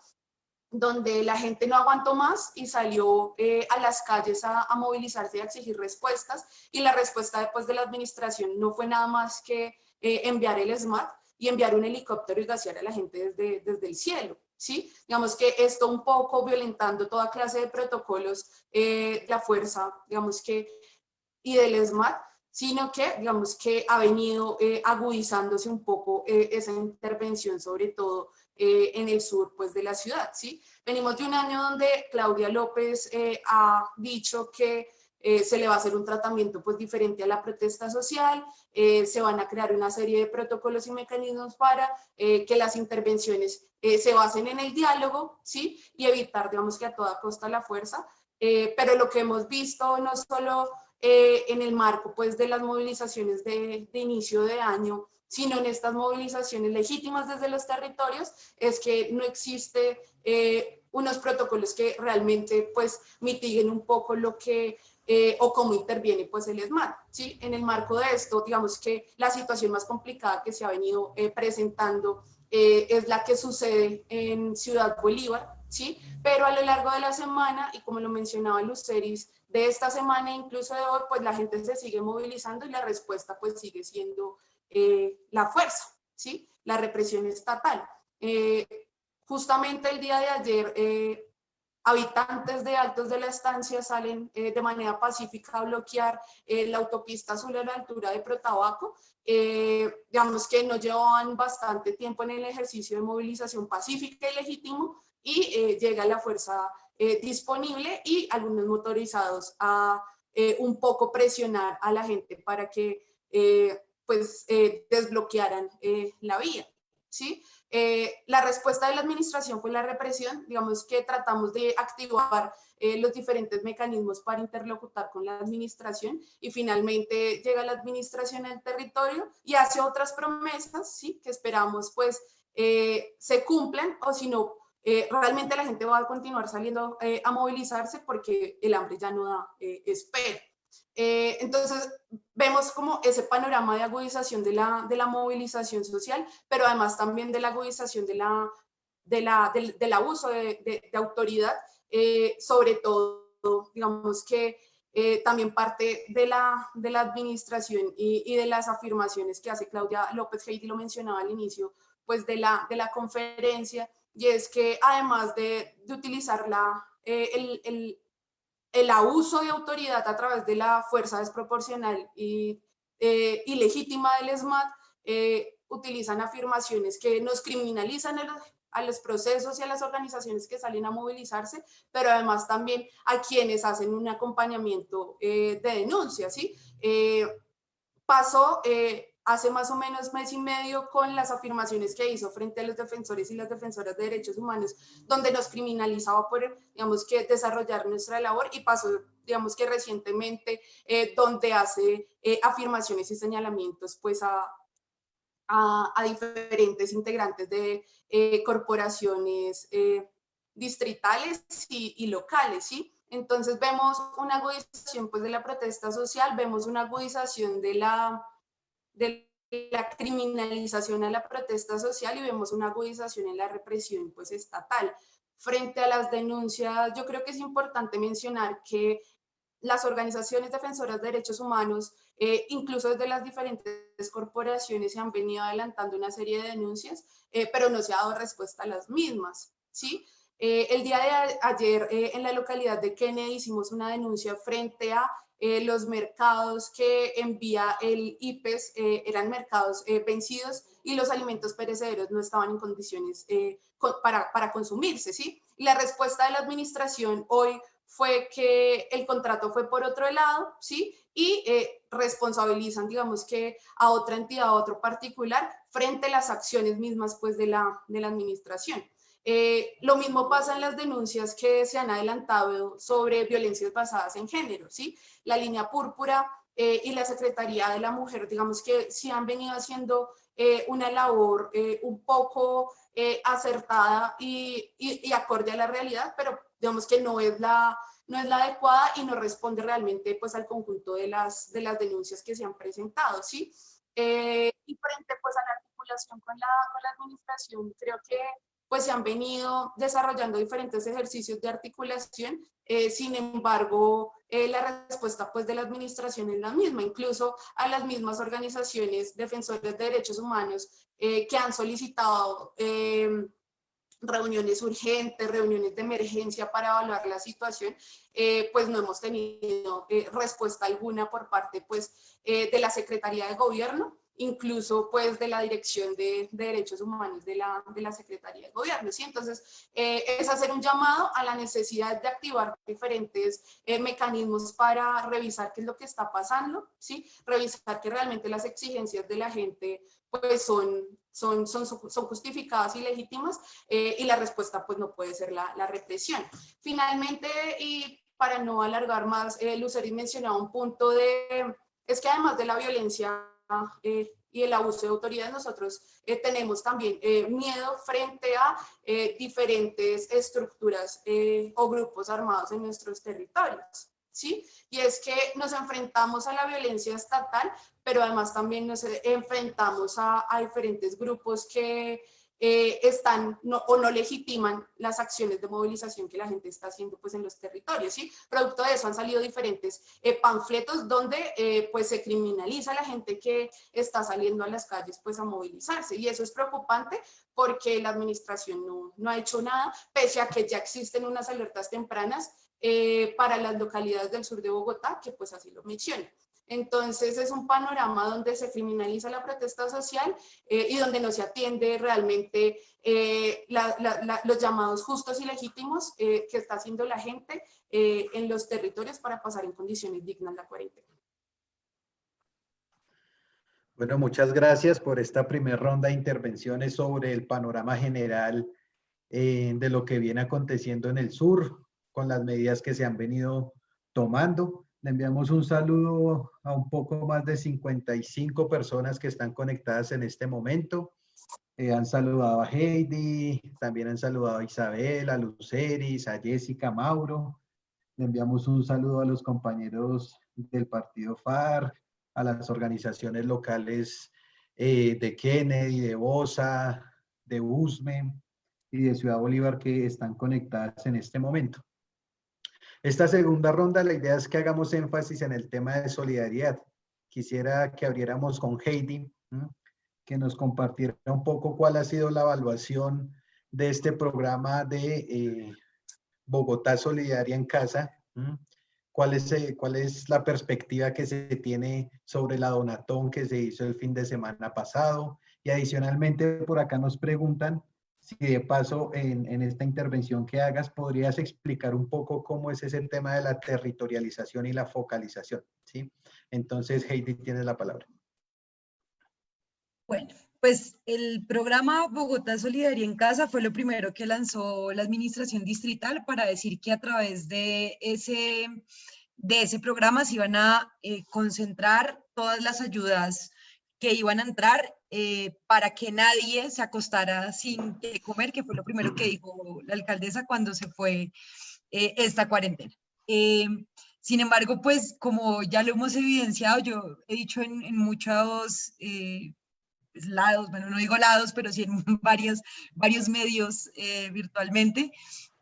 donde la gente no aguantó más y salió a las calles a movilizarse y a exigir respuestas, y la respuesta después de la administración no fue nada más que enviar el SMAT y enviar un helicóptero y gasear a la gente desde el cielo, ¿sí? Digamos que esto un poco violentando toda clase de protocolos, la fuerza, digamos que, y del SMAT, sino que, digamos que ha venido agudizándose un poco esa intervención, sobre todo en el sur pues, de la ciudad, ¿sí? Venimos de un año donde Claudia López ha dicho que se le va a hacer un tratamiento pues, diferente a la protesta social, se van a crear una serie de protocolos y mecanismos para que las intervenciones se basen en el diálogo, ¿sí? Y evitar, digamos que a toda costa la fuerza, pero lo que hemos visto no solo en el marco pues, de las movilizaciones de inicio de año, sino en estas movilizaciones legítimas desde los territorios, es que no existe unos protocolos que realmente pues, mitiguen un poco lo que o cómo interviene pues, el SMAT, ¿sí? En el marco de esto, digamos que la situación más complicada que se ha venido presentando es la que sucede en Ciudad Bolívar, ¿sí? Pero a lo largo de la semana, y como lo mencionaba Luceris, de esta semana, incluso de hoy, pues la gente se sigue movilizando y la respuesta pues sigue siendo la fuerza, ¿sí? La represión estatal. Justamente el día de ayer, habitantes de Altos de la Estancia salen de manera pacífica a bloquear la autopista sur a la altura de Protabaco. Digamos que no llevaban bastante tiempo en el ejercicio de movilización pacífica y legítimo, y llega la fuerza disponible y algunos motorizados a un poco presionar a la gente para que desbloquearan la vía, ¿sí? La respuesta de la administración fue la represión. Digamos que tratamos de activar los diferentes mecanismos para interlocutar con la administración, y finalmente llega la administración al territorio y hace otras promesas, ¿sí? Que esperamos pues se cumplan, o si no, realmente la gente va a continuar saliendo a movilizarse porque el hambre ya no da espera. Entonces, vemos como ese panorama de agudización de la movilización social, pero además también de la agudización del abuso de autoridad, sobre todo, digamos que también parte de la administración y de las afirmaciones que hace Claudia López. Heidi lo mencionaba al inicio, pues de la conferencia, y es que además de utilizar el abuso de autoridad a través de la fuerza desproporcional y ilegítima del ESMAD, utilizan afirmaciones que nos criminalizan a los procesos y a las organizaciones que salen a movilizarse, pero además también a quienes hacen un acompañamiento de denuncia, ¿sí? Pasó hace más o menos mes y medio con las afirmaciones que hizo frente a los defensores y las defensoras de derechos humanos, donde nos criminalizaba por, digamos, que desarrollar nuestra labor, y pasó, digamos, que recientemente donde hace afirmaciones y señalamientos pues a diferentes integrantes de corporaciones distritales y locales, ¿sí? Entonces vemos una agudización pues de la protesta social, vemos una agudización de la criminalización a la protesta social, y vemos una agudización en la represión pues estatal. Frente a las denuncias, yo creo que es importante mencionar que las organizaciones defensoras de derechos humanos, incluso desde las diferentes corporaciones, se han venido adelantando una serie de denuncias, pero no se ha dado respuesta a las mismas, ¿sí? El día de ayer en la localidad de Kennedy hicimos una denuncia frente a los mercados que envía el IPES, eran mercados vencidos, y los alimentos perecederos no estaban en condiciones para consumirse, ¿sí? Y la respuesta de la administración hoy fue que el contrato fue por otro lado, ¿sí? Y responsabilizan, digamos, que a otra entidad, a otro particular, frente a las acciones mismas pues de la administración. Lo mismo pasa en las denuncias que se han adelantado sobre violencias basadas en género, ¿sí? La Línea Púrpura y la Secretaría de la Mujer, digamos que sí han venido haciendo una labor un poco acertada y acorde a la realidad, pero digamos que no es la adecuada y no responde realmente pues al conjunto de las denuncias que se han presentado, ¿sí? Y frente pues a la articulación con la administración, creo que pues se han venido desarrollando diferentes ejercicios de articulación, sin embargo, la respuesta pues de la administración es la misma, incluso a las mismas organizaciones defensoras de derechos humanos que han solicitado reuniones urgentes, reuniones de emergencia para evaluar la situación, pues no hemos tenido respuesta alguna por parte pues de la Secretaría de Gobierno, incluso pues de la Dirección de Derechos Humanos de la Secretaría de Gobierno, ¿sí? Entonces, es hacer un llamado a la necesidad de activar diferentes mecanismos para revisar qué es lo que está pasando, ¿sí? Revisar que realmente las exigencias de la gente pues son justificadas y legítimas, y la respuesta pues no puede ser la represión. Finalmente, y para no alargar más, Luceri mencionaba un punto es que además de la violencia y el abuso de autoridad, nosotros tenemos también miedo frente a diferentes estructuras o grupos armados en nuestros territorios, ¿sí? Y es que nos enfrentamos a la violencia estatal, pero además también nos enfrentamos a diferentes grupos que están o no legitiman las acciones de movilización que la gente está haciendo pues en los territorios, ¿sí? Producto de eso han salido diferentes panfletos donde pues se criminaliza a la gente que está saliendo a las calles pues a movilizarse, y eso es preocupante porque la administración no ha hecho nada, pese a que ya existen unas alertas tempranas para las localidades del sur de Bogotá, que pues así lo mencionan. Entonces es un panorama donde se criminaliza la protesta social y donde no se atiende realmente los llamados justos y legítimos que está haciendo la gente en los territorios para pasar en condiciones dignas la cuarentena.
Bueno, muchas gracias por esta primera ronda de intervenciones sobre el panorama general de lo que viene aconteciendo en el sur, con las medidas que se han venido tomando. Le enviamos un saludo a un poco más de 55 personas que están conectadas en este momento. Han saludado a Heidi, también han saludado a Isabel, a Luceris, a Jessica, a Mauro. Le enviamos un saludo a los compañeros del partido FARC, a las organizaciones locales de Kennedy, de Bosa, de USME y de Ciudad Bolívar que están conectadas en este momento. Esta segunda ronda, la idea es que hagamos énfasis en el tema de solidaridad. Quisiera que abriéramos con Heidi, que nos compartiera un poco cuál ha sido la evaluación de este programa de Bogotá Solidaria en Casa. ¿Cuál es la perspectiva que se tiene sobre la donatón que se hizo el fin de semana pasado? Y adicionalmente por acá nos preguntan si de paso en esta intervención que hagas podrías explicar un poco cómo es ese tema de la territorialización y la focalización, ¿sí? Entonces, Heidi, tienes la palabra.
Bueno, pues el programa Bogotá Solidaria en Casa fue lo primero que lanzó la administración distrital para decir que a través de ese programa se iban a concentrar todas las ayudas que iban a entrar para que nadie se acostara sin que comer, que fue lo primero que dijo la alcaldesa cuando se fue esta cuarentena. Sin embargo, pues como ya lo hemos evidenciado, yo he dicho en muchos lados, bueno, no digo lados, pero sí en varios medios virtualmente,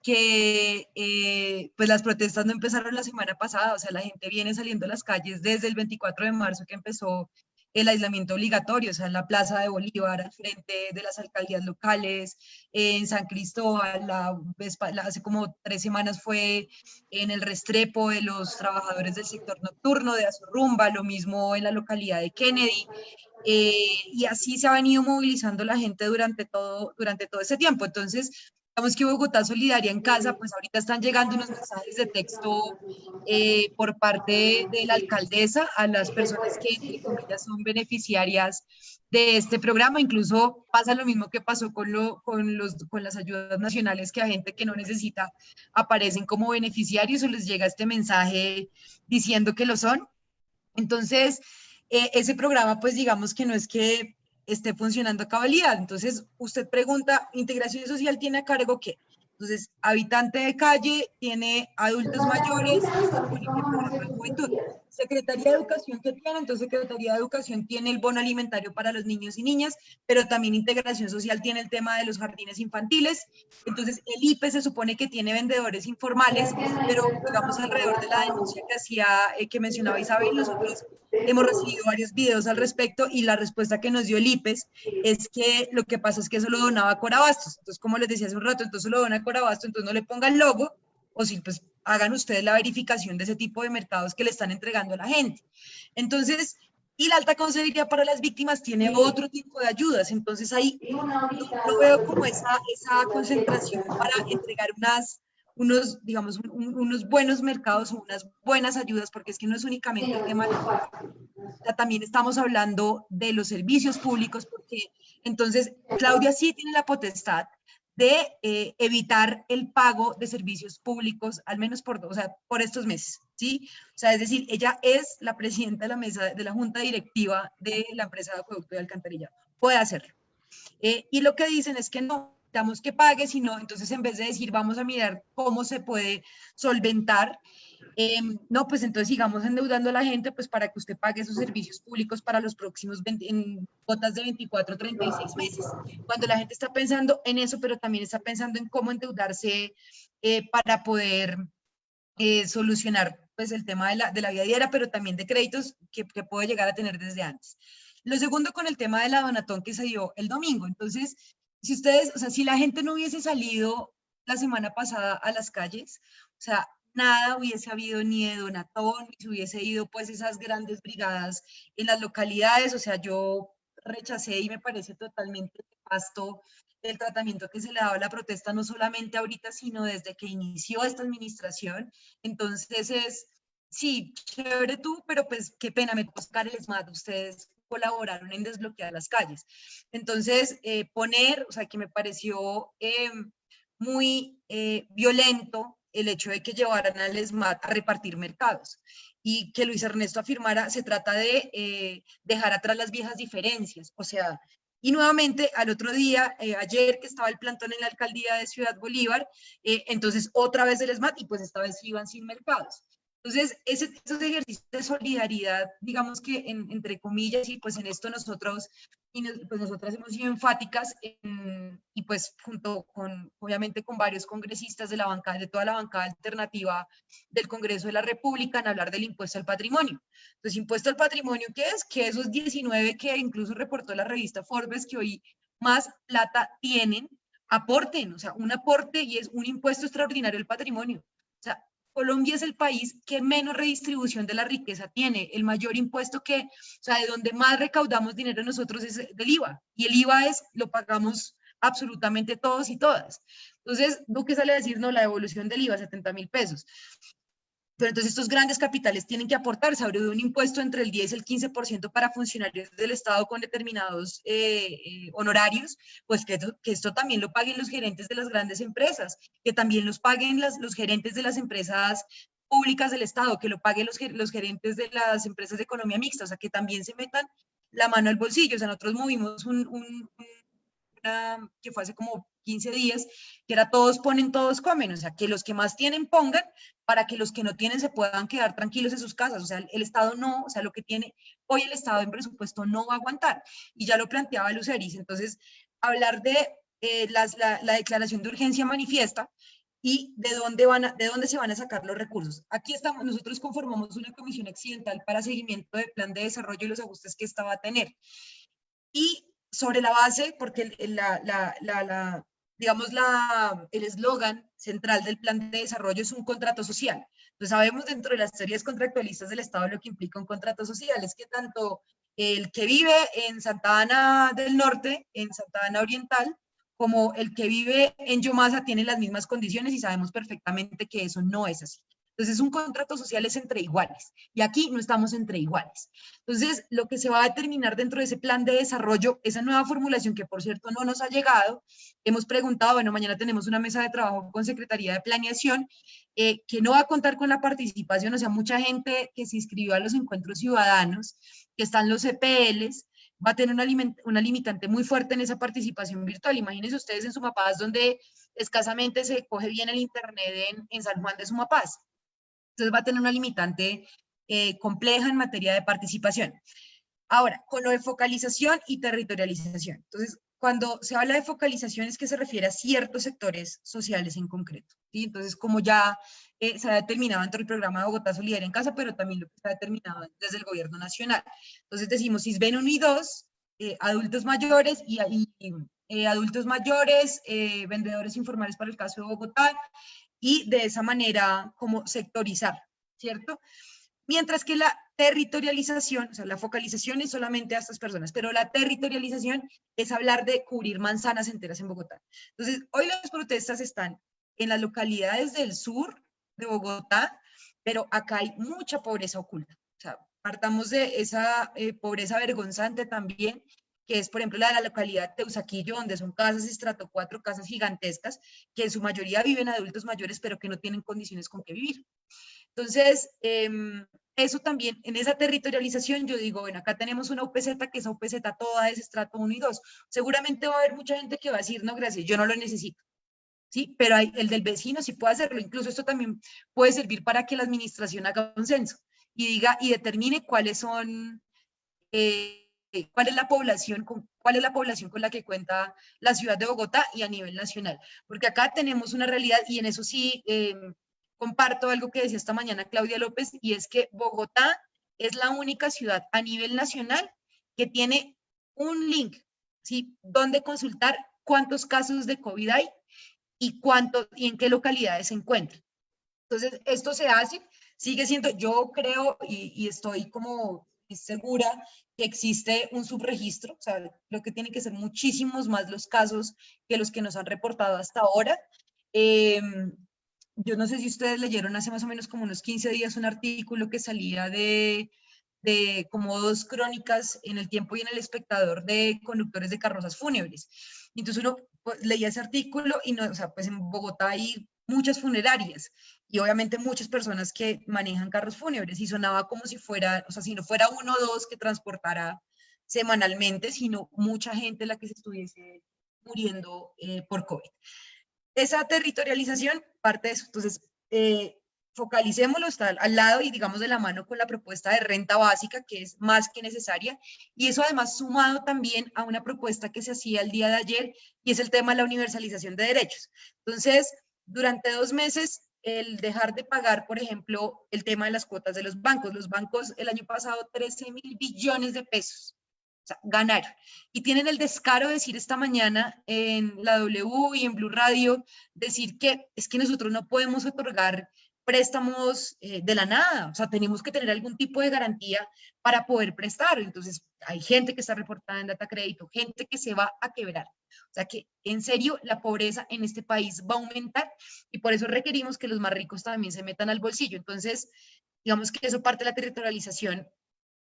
que pues las protestas no empezaron la semana pasada, o sea, la gente viene saliendo a las calles desde el 24 de marzo que empezó el aislamiento obligatorio, o sea, en la Plaza de Bolívar, al frente de las alcaldías locales, en San Cristóbal, hace como 3 semanas fue en el Restrepo de los trabajadores del sector nocturno, de Azurrumba, lo mismo en la localidad de Kennedy, y así se ha venido movilizando la gente durante todo ese tiempo. Entonces, digamos que Bogotá Solidaria en Casa, pues ahorita están llegando unos mensajes de texto por parte de la alcaldesa a las personas que, entre comillas, son beneficiarias de este programa. Incluso pasa lo mismo que pasó con las ayudas nacionales, que a gente que no necesita aparecen como beneficiarios o les llega este mensaje diciendo que lo son. Entonces, ese programa, pues digamos que no es que esté funcionando a cabalidad. Entonces, usted pregunta, ¿integración social tiene a cargo qué? Entonces, habitante de calle, tiene adultos mayores, se supone que programa de juventud. Secretaría de Educación, ¿qué tiene? Entonces, Secretaría de Educación tiene el bono alimentario para los niños y niñas, pero también Integración Social tiene el tema de los jardines infantiles. Entonces, el IPE se supone que tiene vendedores informales, pero digamos alrededor de la denuncia que mencionaba Isabel, nosotros hemos recibido varios videos al respecto y la respuesta que nos dio el IPES es que lo que pasa es que eso lo donaba a Corabastos. Entonces, como les decía hace un rato, entonces lo dona a Corabastos, entonces no le pongan logo, o si pues hagan ustedes la verificación de ese tipo de mercados que le están entregando a la gente. Entonces, y la Alta Consejería para las Víctimas tiene otro tipo de ayudas. Entonces ahí no veo como esa concentración para entregar unos buenos mercados o unas buenas ayudas, porque es que no es únicamente el tema de también estamos hablando de los servicios públicos, porque entonces Claudia sí tiene la potestad de evitar el pago de servicios públicos, al menos por estos meses, ¿sí? O sea, es decir, ella es la presidenta de la mesa, de la junta directiva de la empresa de acueducto de alcantarillado, puede hacerlo. Y lo que dicen es que no necesitamos que pague, sino entonces en vez de decir vamos a mirar cómo se puede solventar, no, pues entonces sigamos endeudando a la gente pues para que usted pague esos servicios públicos para los próximos en cuotas de 24 36 meses, cuando la gente está pensando en eso, pero también está pensando en cómo endeudarse para poder solucionar pues el tema de la vida diaria, pero también de créditos que puede llegar a tener desde antes. Lo segundo, con el tema de la donatón que se dio el domingo. Entonces, si ustedes, o sea, si la gente no hubiese salido la semana pasada a las calles, o sea, nada hubiese habido ni de donatón, ni se hubiese ido pues esas grandes brigadas en las localidades. O sea, yo rechacé y me parece totalmente nefasto el tratamiento que se le daba a la protesta, no solamente ahorita, sino desde que inició esta administración. Entonces sí, chévere tú, pero pues qué pena, me tocó sacar el ESMAD, ustedes colaboraron en desbloquear las calles. Entonces, o sea, que me pareció muy violento el hecho de que llevaran al ESMAD a repartir mercados y que Luis Ernesto afirmara, se trata de dejar atrás las viejas diferencias, o sea, y nuevamente al otro día, ayer que estaba el plantón en la alcaldía de Ciudad Bolívar, entonces otra vez el ESMAD y pues esta vez iban sin mercados. Entonces, esos ejercicios de solidaridad, digamos que entre comillas, y pues en esto nosotros, pues nosotras hemos sido enfáticas, y pues junto con, obviamente con varios congresistas de la bancada, de toda la bancada alternativa del Congreso de la República, en hablar del impuesto al patrimonio. Entonces, impuesto al patrimonio, ¿qué es? Que esos 19 que incluso reportó la revista Forbes, que hoy más plata tienen, aporten, o sea, un aporte, y es un impuesto extraordinario al patrimonio. O sea, Colombia es el país que menos redistribución de la riqueza tiene. El mayor impuesto que, o sea, de donde más recaudamos dinero nosotros es del IVA. Y el IVA lo pagamos absolutamente todos y todas. Entonces, Duque sale a decir, no, la devolución del IVA, 70.000 pesos. Pero entonces estos grandes capitales tienen que aportar sobre un impuesto entre el 10 y el 15% para funcionarios del Estado con determinados honorarios, pues que esto también lo paguen los gerentes de las grandes empresas, que también los paguen los gerentes de las empresas públicas del Estado, que lo paguen los gerentes de las empresas de economía mixta, o sea, que también se metan la mano al bolsillo. O sea, nosotros movimos que fue hace como 15 días, que era todos ponen, todos comen, o sea, que los que más tienen pongan para que los que no tienen se puedan quedar tranquilos en sus casas. O sea, el Estado no, o sea, lo que tiene hoy el Estado en presupuesto no va a aguantar. Y ya lo planteaba Luceris. Entonces, hablar de la declaración de urgencia manifiesta y de dónde se van a sacar los recursos. Aquí estamos, nosotros conformamos una comisión accidental para seguimiento del plan de desarrollo y los ajustes que esta va a tener. Y sobre la base, porque digamos, el eslogan central del plan de desarrollo es un contrato social. Entonces sabemos dentro de las teorías contractualistas del Estado lo que implica un contrato social, es que tanto el que vive en Santa Ana del Norte, en Santa Ana Oriental, como el que vive en Yomasa tienen las mismas condiciones, y sabemos perfectamente que eso no es así. Entonces, un contrato social es entre iguales, y aquí no estamos entre iguales. Entonces, lo que se va a determinar dentro de ese plan de desarrollo, esa nueva formulación que, por cierto, no nos ha llegado, hemos preguntado, bueno, mañana tenemos una mesa de trabajo con Secretaría de Planeación, que no va a contar con la participación, o sea, mucha gente que se inscribió a los encuentros ciudadanos, que están los CPLs, va a tener una limitante muy fuerte en esa participación virtual. Imagínense ustedes en Sumapaz, donde escasamente se coge bien el internet en San Juan de Sumapaz. Entonces va a tener una limitante compleja en materia de participación. Ahora, con lo de focalización y territorialización. Entonces, cuando se habla de focalización es que se refiere a ciertos sectores sociales en concreto, ¿sí? Entonces, como ya se ha determinado dentro del programa de Bogotá Solidaria en Casa, pero también lo que está determinado desde el gobierno nacional. Entonces decimos SISBEN 1 y 2, adultos mayores adultos mayores, vendedores informales para el caso de Bogotá, y de esa manera como sectorizar, ¿cierto? Mientras que la territorialización, o sea, la focalización es solamente a estas personas, pero la territorialización es hablar de cubrir manzanas enteras en Bogotá. Entonces, hoy las protestas están en las localidades del sur de Bogotá, pero acá hay mucha pobreza oculta. O sea, partamos de esa pobreza vergonzante también, que es, por ejemplo, la de la localidad de Teusaquillo, donde son casas estrato 4, casas gigantescas, que en su mayoría viven adultos mayores, pero que no tienen condiciones con qué vivir. Entonces, eso también, en esa territorialización, yo digo, bueno, acá tenemos una UPZ, que esa UPZ toda es estrato 1 y 2. Seguramente va a haber mucha gente que va a decir, no, gracias, yo no lo necesito. ¿Sí? Pero el del vecino sí puede hacerlo. Incluso esto también puede servir para que la administración haga un censo y diga y determine cuáles son, cuál es la población con la que cuenta la ciudad de Bogotá y a nivel nacional. Porque acá tenemos una realidad, y en eso sí comparto algo que decía esta mañana Claudia López, y es que Bogotá es la única ciudad a nivel nacional que tiene un link, ¿sí? Donde consultar cuántos casos de COVID hay y en qué localidades se encuentran. Entonces, esto se hace, sigue siendo, yo creo y estoy como segura que existe un subregistro, o sea, lo que tiene que ser muchísimos más los casos que los que nos han reportado hasta ahora. Yo no sé si ustedes leyeron hace más o menos como unos 15 días un artículo que salía de como 2 crónicas en El Tiempo y en El Espectador de conductores de carrozas fúnebres. Entonces uno pues, leía ese artículo y no, o sea, pues en Bogotá hay muchas funerarias y obviamente muchas personas que manejan carros fúnebres, y sonaba como si fuera, o sea, si no fuera 1 o 2 que transportara semanalmente, sino mucha gente la que se estuviese muriendo por COVID. Esa territorialización parte de eso. Entonces, focalicémoslo, está al lado y digamos de la mano con la propuesta de renta básica, que es más que necesaria, y eso además sumado también a una propuesta que se hacía el día de ayer, y es el tema de la universalización de derechos. Entonces, durante 2 meses, el dejar de pagar, por ejemplo, el tema de las cuotas de los bancos el año pasado 13.000 billones de pesos, o sea, ganaron. Y tienen el descaro de decir esta mañana en la W y en Blue Radio, decir que es que nosotros no podemos otorgar préstamos de la nada, o sea, tenemos que tener algún tipo de garantía para poder prestar. Entonces, hay gente que está reportada en data crédito, gente que se va a quebrar. O sea que, en serio, la pobreza en este país va a aumentar y por eso requerimos que los más ricos también se metan al bolsillo. Entonces, digamos que eso parte de la territorialización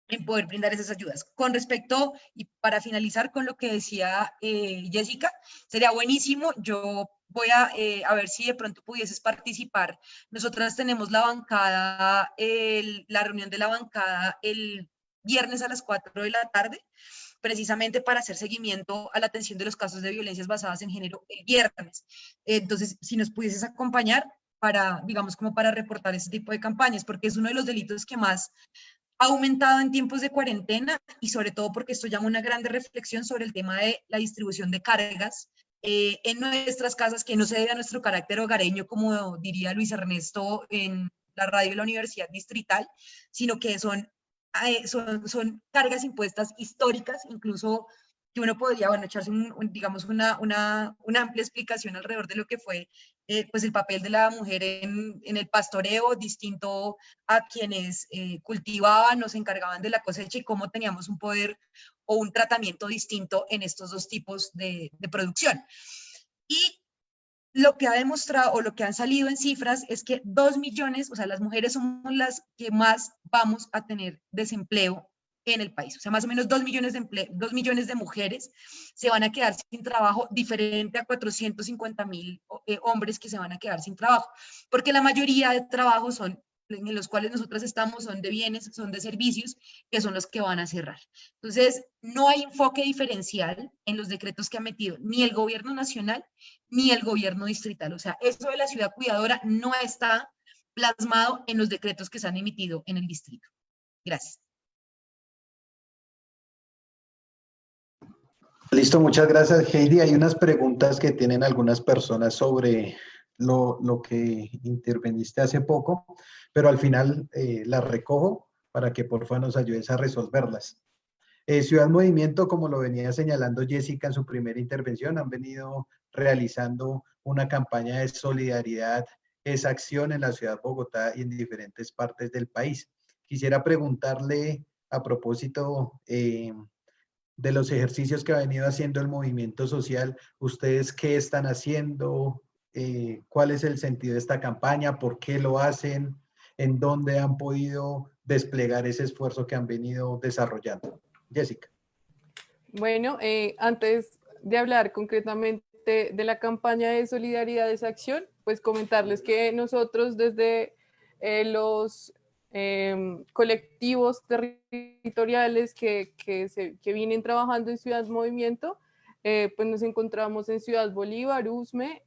en poder brindar esas ayudas. Con respecto, y para finalizar con lo que decía Jessica, sería buenísimo, yo voy a ver si de pronto pudieses participar. Nosotras tenemos la bancada, la reunión de la bancada el viernes a las 4 de la tarde, precisamente para hacer seguimiento a la atención de los casos de violencias basadas en género el viernes. Entonces, si nos pudieses acompañar para, digamos, como para reportar ese tipo de campañas, porque es uno de los delitos que más ha aumentado en tiempos de cuarentena y sobre todo porque esto llama una grande reflexión sobre el tema de la distribución de cargas en nuestras casas, que no se debe a nuestro carácter hogareño, como diría Luis Ernesto en la radio de la Universidad Distrital, sino que son cargas impuestas históricas, incluso que uno podría, bueno, echarse, digamos, una amplia explicación alrededor de lo que fue pues el papel de la mujer en el pastoreo, distinto a quienes cultivaban o se encargaban de la cosecha y cómo teníamos un poder o un tratamiento distinto en estos dos tipos de producción. Y lo que ha demostrado o lo que han salido en cifras es que 2 millones, o sea, las mujeres somos las que más vamos a tener desempleo en el país. O sea, más o menos 2 millones de 2 millones de mujeres se van a quedar sin trabajo, diferente a 450.000 hombres que se van a quedar sin trabajo, porque la mayoría de trabajos en los cuales nosotros estamos son de bienes, son de servicios, que son los que van a cerrar. Entonces, no hay enfoque diferencial en los decretos que ha metido ni el gobierno nacional ni el gobierno distrital. O sea, eso de la ciudad cuidadora no está plasmado en los decretos que se han emitido en el distrito. Gracias.
Listo, muchas gracias, Heidi. Hay unas preguntas que tienen algunas personas sobre lo que interveniste hace poco, pero al final las recojo para que por favor nos ayudes a resolverlas. Ciudad Movimiento, como lo venía señalando Jessica en su primera intervención, han venido realizando una campaña de solidaridad, esa acción en la ciudad de Bogotá y en diferentes partes del país. Quisiera preguntarle a propósito de los ejercicios que ha venido haciendo el movimiento social, ¿ustedes qué están haciendo? ¿Cuál es el sentido de esta campaña? ¿Por qué lo hacen? ¿En dónde han podido desplegar ese esfuerzo que han venido desarrollando? Jessica.
Bueno, antes de hablar concretamente de la campaña de Solidaridad es Acción, pues comentarles que nosotros desde los colectivos territoriales que vienen trabajando en Ciudad Movimiento, pues nos encontramos en Ciudad Bolívar, Usme,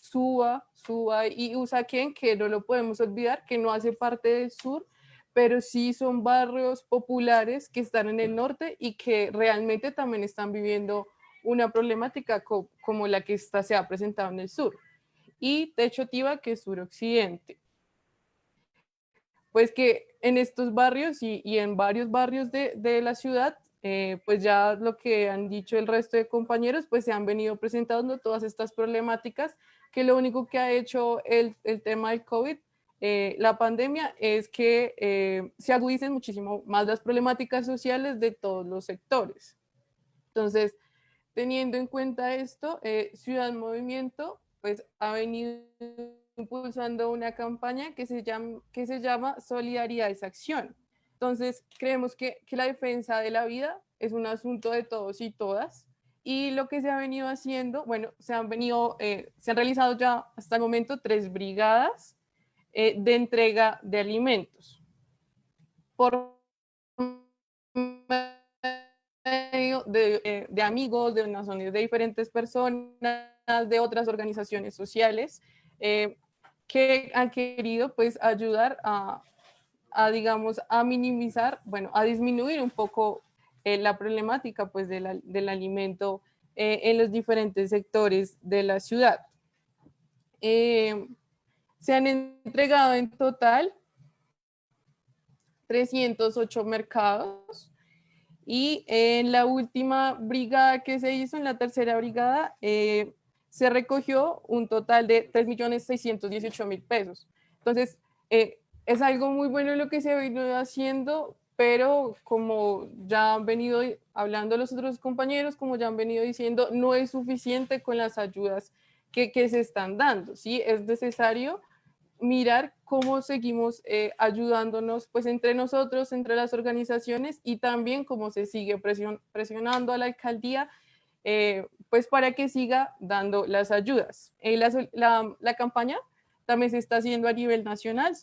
Suba y Usaquén, que no lo podemos olvidar, que no hace parte del sur, pero sí son barrios populares que están en el norte y que realmente también están viviendo una problemática como la que se ha presentado en el sur. Y Techotiva, que es suroccidente. Pues que en estos barrios y en varios barrios de la ciudad, pues ya lo que han dicho el resto de compañeros, pues se han venido presentando todas estas problemáticas, que lo único que ha hecho el tema del COVID, la pandemia, es que se agudicen muchísimo más las problemáticas sociales de todos los sectores. Entonces, teniendo en cuenta esto, Ciudad Movimiento pues ha venido impulsando una campaña que se llama Solidaridad es Acción. Entonces, creemos que la defensa de la vida es un asunto de todos y todas, y lo que se ha venido haciendo, bueno, se han realizado ya hasta el momento 3 brigadas de entrega de alimentos por medio de amigos, de donaciones de diferentes personas, de otras organizaciones sociales. que han querido pues ayudar digamos, a minimizar, bueno, a disminuir un poco la problemática pues del alimento en los diferentes sectores de la ciudad. Se han entregado en total 308 mercados y en la última brigada que se hizo, en la tercera brigada, se recogió un total de 3.618.000 pesos. Entonces, es algo muy bueno lo que se ha venido haciendo, pero como ya han venido hablando los otros compañeros, como ya han venido diciendo, no es suficiente con las ayudas que se están dando, ¿sí? Es necesario mirar cómo seguimos ayudándonos pues entre nosotros, entre las organizaciones y también cómo se sigue presionando a la alcaldía pues para que siga dando las ayudas. La campaña también se está haciendo a nivel nacional,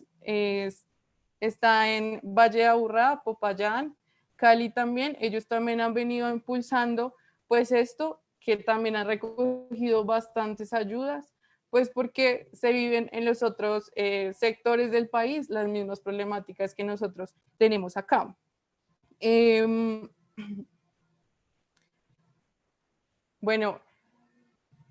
está en Valle de Aburrá, Popayán, Cali también, ellos también han venido impulsando pues esto, que también han recogido bastantes ayudas, pues porque se viven en los otros sectores del país las mismas problemáticas que nosotros tenemos acá. Bueno,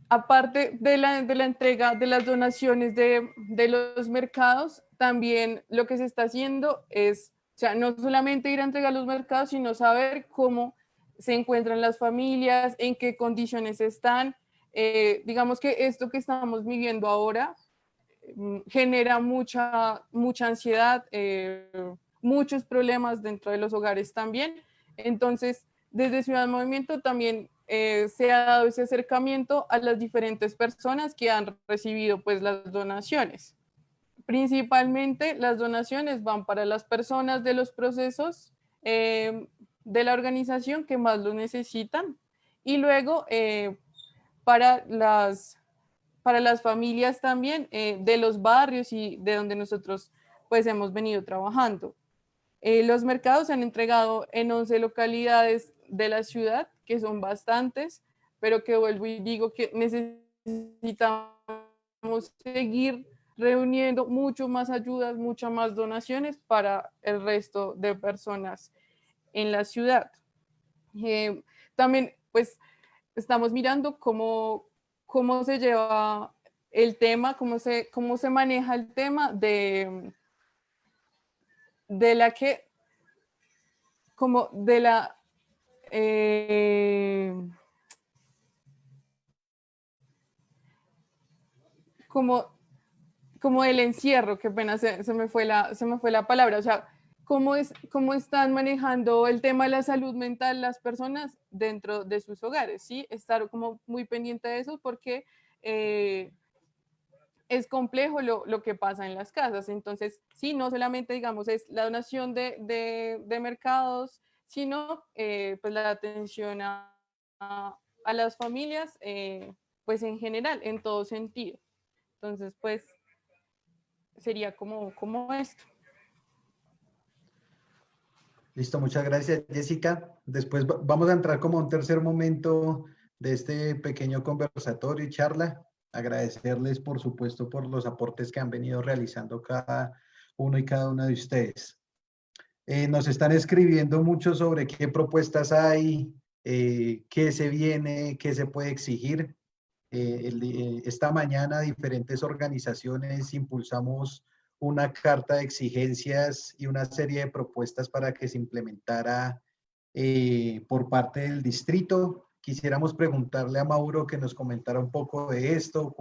aparte de la entrega de las donaciones de los mercados, también lo que se está haciendo es, o sea, no solamente ir a entregar los mercados, sino saber cómo se encuentran las familias, en qué condiciones están. Digamos que esto que estamos viviendo ahora genera mucha ansiedad, muchos problemas dentro de los hogares también. Entonces, desde Ciudad Movimiento también se ha dado ese acercamiento a las diferentes personas que han recibido pues las donaciones. Principalmente las donaciones van para las personas de los procesos de la organización que más lo necesitan y luego para las familias también de los barrios y de donde nosotros pues hemos venido trabajando. Los mercados se han entregado en 11 localidades de la ciudad, que son bastantes, pero que vuelvo y digo que necesitamos seguir reuniendo mucho más ayudas, muchas más donaciones para el resto de personas en la ciudad. También, pues, estamos mirando cómo se lleva el tema, cómo se maneja el tema de la que, como de la, como del encierro, que apenas se me fue la palabra, o sea, cómo están manejando el tema de la salud mental las personas dentro de sus hogares, ¿sí? Estar como muy pendiente de eso porque es complejo lo que pasa en las casas. Entonces, sí, no solamente, digamos, es la donación de mercados, sino pues la atención a las familias, pues en general, en todo sentido. Entonces, pues sería como esto.
Listo, muchas gracias, Jessica. Después vamos a entrar como a un tercer momento de este pequeño conversatorio y charla. Agradecerles, por supuesto, por los aportes que han venido realizando cada uno y cada una de ustedes. Nos están escribiendo mucho sobre qué propuestas hay, qué se viene, qué se puede exigir. Esta mañana diferentes organizaciones impulsamos una carta de exigencias y una serie de propuestas para que se implementara por parte del distrito. Quisiéramos preguntarle a Mauro que nos comentara un poco de esto,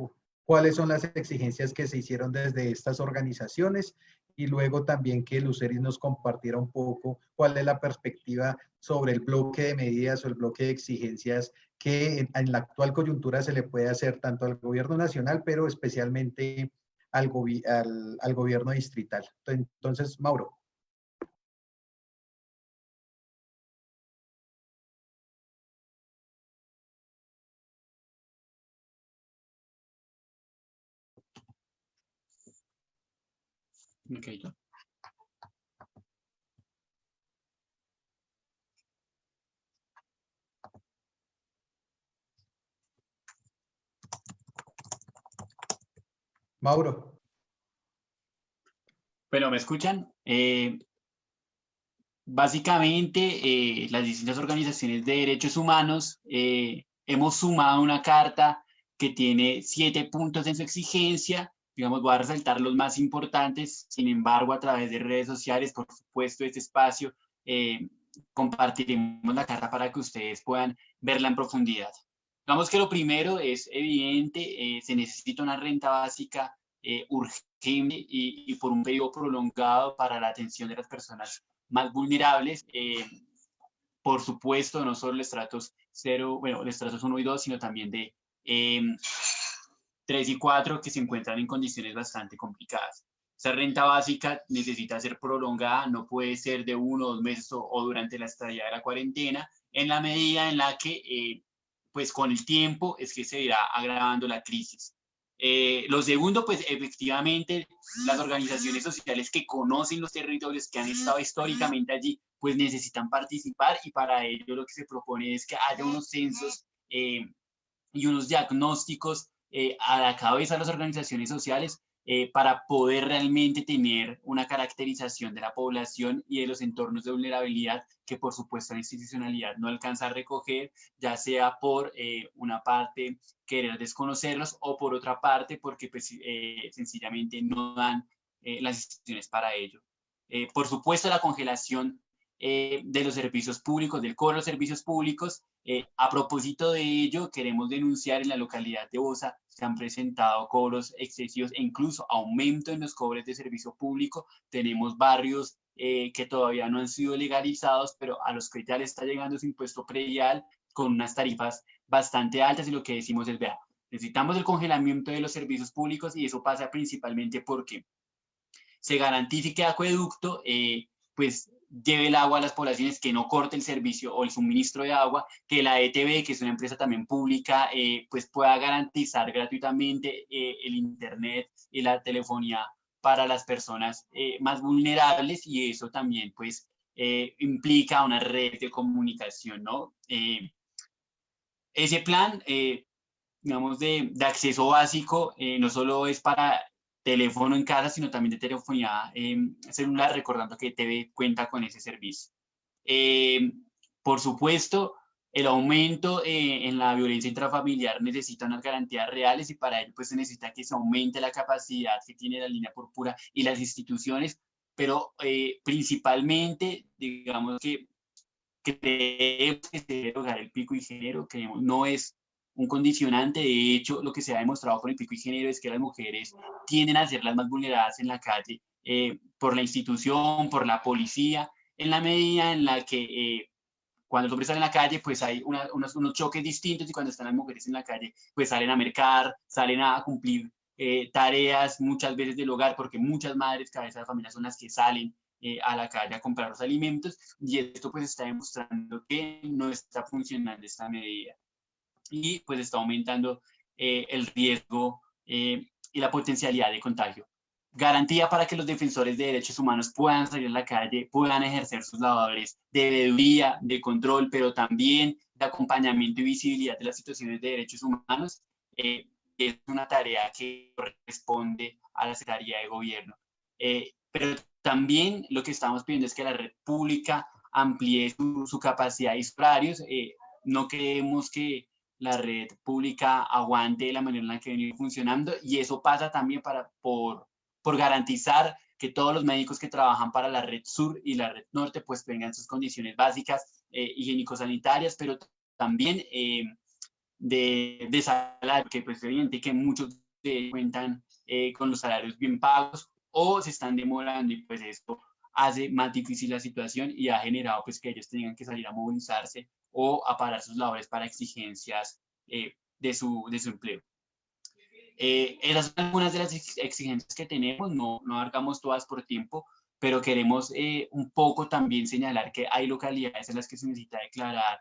cuáles son las exigencias que se hicieron desde estas organizaciones y luego también que Luceris nos compartiera un poco cuál es la perspectiva sobre el bloque de medidas o el bloque de exigencias que en la actual coyuntura se le puede hacer tanto al gobierno nacional, pero especialmente al gobierno distrital. Entonces, Mauro.
Okay.
Mauro.
Bueno, ¿me escuchan? Básicamente, las distintas organizaciones de derechos humanos hemos sumado una carta que tiene 7 puntos en su exigencia. Digamos, voy a resaltar los más importantes. Sin embargo, a través de redes sociales, por supuesto, este espacio, compartiremos la carta para que ustedes puedan verla en profundidad. Digamos que lo primero es evidente, se necesita una renta básica urgente y por un periodo prolongado para la atención de las personas más vulnerables. Por supuesto, no solo los estratos 0, bueno, los estratos 1 y 2, sino también de 3 y 4 que se encuentran en condiciones bastante complicadas. Esa renta básica necesita ser prolongada, no puede ser de 1 o 2 meses o durante la estadía de la cuarentena, en la medida en la que, pues con el tiempo es que se irá agravando la crisis. Lo segundo, pues efectivamente, las organizaciones sociales que conocen los territorios, que han estado históricamente allí, pues necesitan participar, y para ello lo que se propone es que haya unos censos y unos diagnósticos a la cabeza de las organizaciones sociales para poder realmente tener una caracterización de la población y de los entornos de vulnerabilidad que por supuesto la institucionalidad no alcanza a recoger, ya sea por una parte querer desconocerlos o por otra parte porque pues, sencillamente no dan las instituciones para ello. Por supuesto, la congelación de los servicios públicos, del cobro de los servicios públicos. A propósito de ello, queremos denunciar en la localidad de Bosa, se han presentado cobros excesivos e incluso aumento en los cobros de servicio público. Tenemos barrios que todavía no han sido legalizados, pero a los que ya le está llegando su impuesto predial con unas tarifas bastante altas, y lo que decimos es, vea, necesitamos el congelamiento de los servicios públicos, y eso pasa principalmente porque se garantice que el acueducto pues lleve el agua a las poblaciones, que no corte el servicio o el suministro de agua, que la ETB, que es una empresa también pública, pues pueda garantizar gratuitamente el internet y la telefonía para las personas más vulnerables, y eso también pues implica una red de comunicación, ¿no? Ese plan, digamos, de acceso básico, no solo es para teléfono en casa, sino también de telefonía celular, recordando que TV cuenta con ese servicio. Por supuesto, el aumento en la violencia intrafamiliar necesita unas garantías reales, y para ello pues se necesita que se aumente la capacidad que tiene la línea púrpura y las instituciones, pero principalmente, digamos que creemos que se debe lograr el pico y género, creemos, no es un condicionante. De hecho, lo que se ha demostrado con el pico y género es que las mujeres tienden a ser las más vulneradas en la calle por la institución, por la policía, en la medida en la que cuando los hombres salen a la calle, pues hay unos choques distintos, y cuando están las mujeres en la calle, pues salen a mercar, salen a cumplir tareas muchas veces del hogar, porque muchas madres, cabezas de familia, son las que salen a la calle a comprar los alimentos, y esto pues está demostrando que no está funcionando esta medida, y pues está aumentando el riesgo y la potencialidad de contagio. Garantía para que los defensores de derechos humanos puedan salir a la calle, puedan ejercer sus labores de veeduría, de control, pero también de acompañamiento y visibilidad de las situaciones de derechos humanos. Es una tarea que corresponde a la Secretaría de Gobierno. Pero también lo que estamos pidiendo es que la red pública amplíe su capacidad y sus horarios. No creemos que la red pública aguante de la manera en la que viene funcionando, y eso pasa también por garantizar que todos los médicos que trabajan para la red sur y la red norte pues tengan sus condiciones básicas higiénico-sanitarias, pero también de salario, que pues es evidente que muchos cuentan con los salarios bien pagos o se están demorando, y pues esto hace más difícil la situación y ha generado pues que ellos tengan que salir a movilizarse o a parar sus labores para exigencias de su empleo. Esas son algunas de las exigencias que tenemos, no abarcamos todas por tiempo, pero queremos un poco también señalar que hay localidades en las que se necesita declarar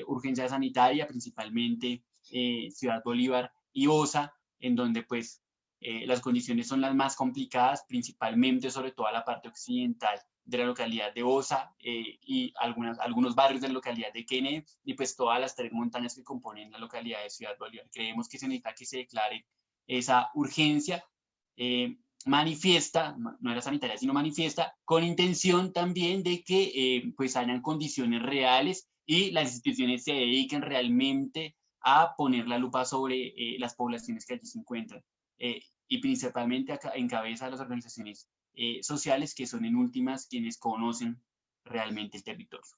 urgencia sanitaria, principalmente Ciudad Bolívar y Bosa, en donde pues las condiciones son las más complicadas, principalmente sobre toda la parte occidental de la localidad de Bosa y algunos barrios de la localidad de Kennedy, y pues todas las 3 montañas que componen la localidad de Ciudad Bolívar. Creemos que se necesita que se declare esa urgencia manifiesta, no era sanitaria, sino manifiesta, con intención también de que pues hayan condiciones reales y las instituciones se dediquen realmente a poner la lupa sobre las poblaciones que allí se encuentran. Y principalmente encabeza a las organizaciones sociales, que son en últimas quienes conocen realmente el territorio.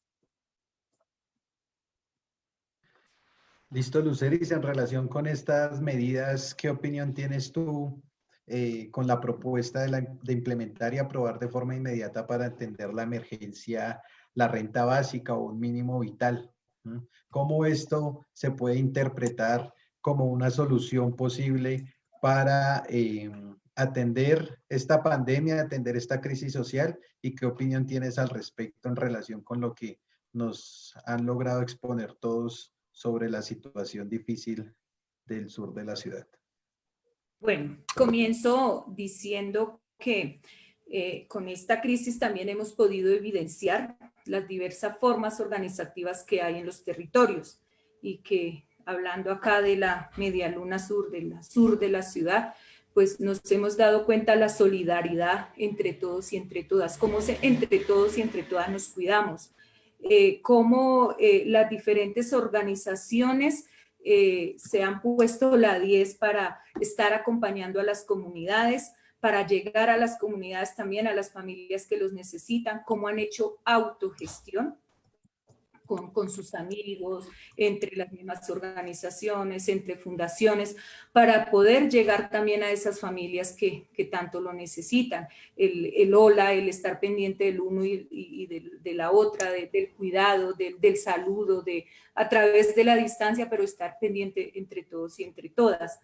Listo, Luceris, en relación con estas medidas, ¿qué opinión tienes tú con la propuesta de implementar y aprobar de forma inmediata para atender la emergencia, la renta básica o un mínimo vital? ¿Cómo esto se puede interpretar como una solución posible para atender esta pandemia, atender esta crisis social? ¿Y qué opinión tienes al respecto en relación con lo que nos han logrado exponer todos sobre la situación difícil del sur de la ciudad?
Bueno, comienzo diciendo que con esta crisis también hemos podido evidenciar las diversas formas organizativas que hay en los territorios y que, hablando acá de la media luna sur, de la ciudad, pues nos hemos dado cuenta de la solidaridad entre todos y entre todas, cómo entre todos y entre todas nos cuidamos, cómo las diferentes organizaciones se han puesto la 10 para estar acompañando a las comunidades, para llegar a las comunidades también, a las familias que los necesitan, cómo han hecho autogestión con sus amigos, entre las mismas organizaciones, entre fundaciones, para poder llegar también a esas familias que tanto lo necesitan. El hola, el estar pendiente del uno y de la otra, del cuidado, del saludo, a través de la distancia, pero estar pendiente entre todos y entre todas.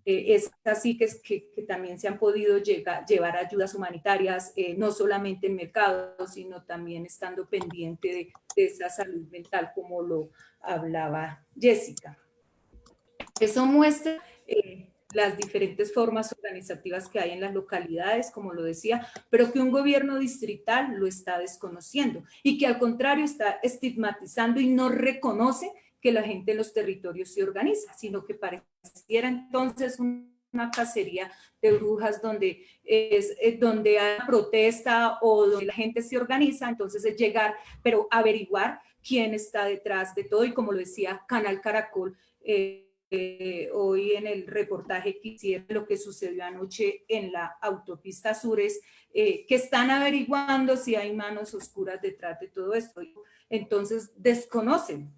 Es así que también se han podido llevar ayudas humanitarias, no solamente en mercados, sino también estando pendiente de esa salud mental, como lo hablaba Jessica. Eso muestra las diferentes formas organizativas que hay en las localidades, como lo decía, pero que un gobierno distrital lo está desconociendo y que al contrario está estigmatizando y no reconoce que la gente en los territorios se organiza, sino que pareciera entonces una cacería de brujas donde hay protesta o donde la gente se organiza, entonces es llegar, pero averiguar quién está detrás de todo. Y como lo decía Canal Caracol, hoy en el reportaje que hicieron, lo que sucedió anoche en la autopista sur es que están averiguando si hay manos oscuras detrás de todo esto. Entonces desconocen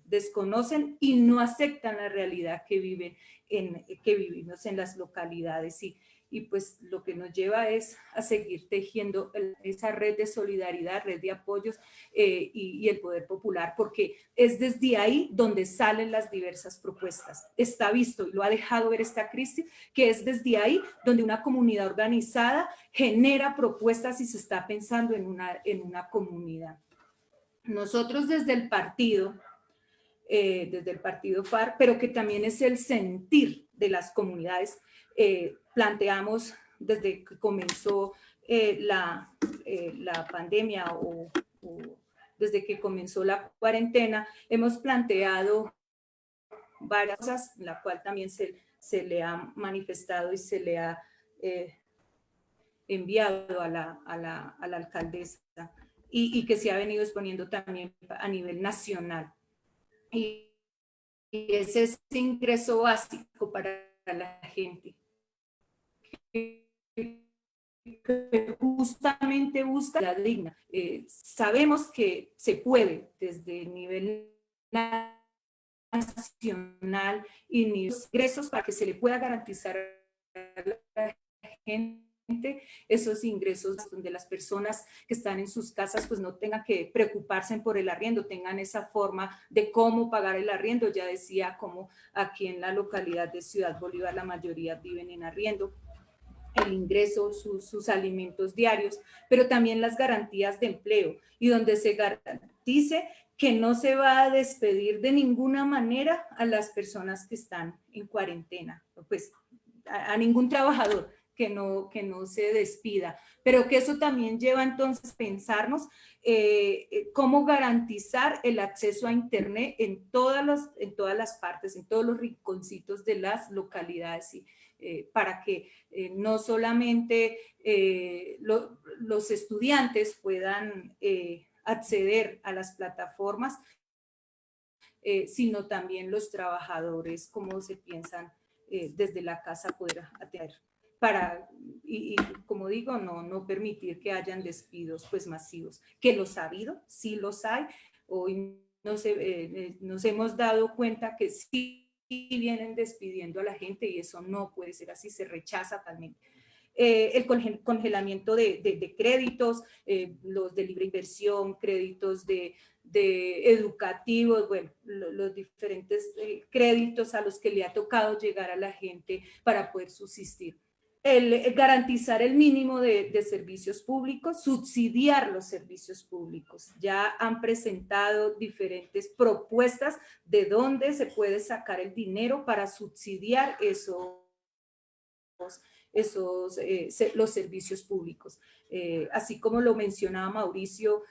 y no aceptan la realidad que vivimos en las localidades y pues lo que nos lleva es a seguir tejiendo esa red de solidaridad, red de apoyos y el poder popular, porque es desde ahí donde salen las diversas propuestas. Está visto y lo ha dejado ver esta crisis, que es desde ahí donde una comunidad organizada genera propuestas y se está pensando en una comunidad. Nosotros desde el partido FAR, pero que también es el sentir de las comunidades, planteamos desde que comenzó la pandemia o desde que comenzó la cuarentena, hemos planteado varias cosas, la cual también se le ha manifestado y se le ha enviado a la alcaldesa y que se ha venido exponiendo también a nivel nacional. Y es ese ingreso básico para la gente que justamente busca la digna. Sabemos que se puede desde el nivel nacional y ingresos para que se le pueda garantizar a la gente esos ingresos donde las personas que están en sus casas pues no tengan que preocuparse por el arriendo, tengan esa forma de cómo pagar el arriendo. Ya decía como aquí en la localidad de Ciudad Bolívar la mayoría viven en arriendo, el ingreso, sus alimentos diarios, pero también las garantías de empleo y donde se garantice que no se va a despedir de ninguna manera a las personas que están en cuarentena, pues a ningún trabajador, que no se despida, pero que eso también lleva entonces a pensarnos cómo garantizar el acceso a Internet en todas las partes, en todos los rinconcitos de las localidades, para que no solamente los estudiantes puedan acceder a las plataformas, sino también los trabajadores, cómo se piensan desde la casa poder atender y como digo, no permitir que hayan despidos pues masivos, que los ha habido, sí los hay. Hoy nos hemos dado cuenta que sí vienen despidiendo a la gente y eso no puede ser así, se rechaza totalmente. El congelamiento de créditos, los de libre inversión, créditos de educativos, bueno, los diferentes créditos a los que le ha tocado llegar a la gente para poder subsistir. El garantizar el mínimo de servicios públicos, subsidiar los servicios públicos. Ya han presentado diferentes propuestas de dónde se puede sacar el dinero para subsidiar los servicios públicos. Así como lo mencionaba Mauricio,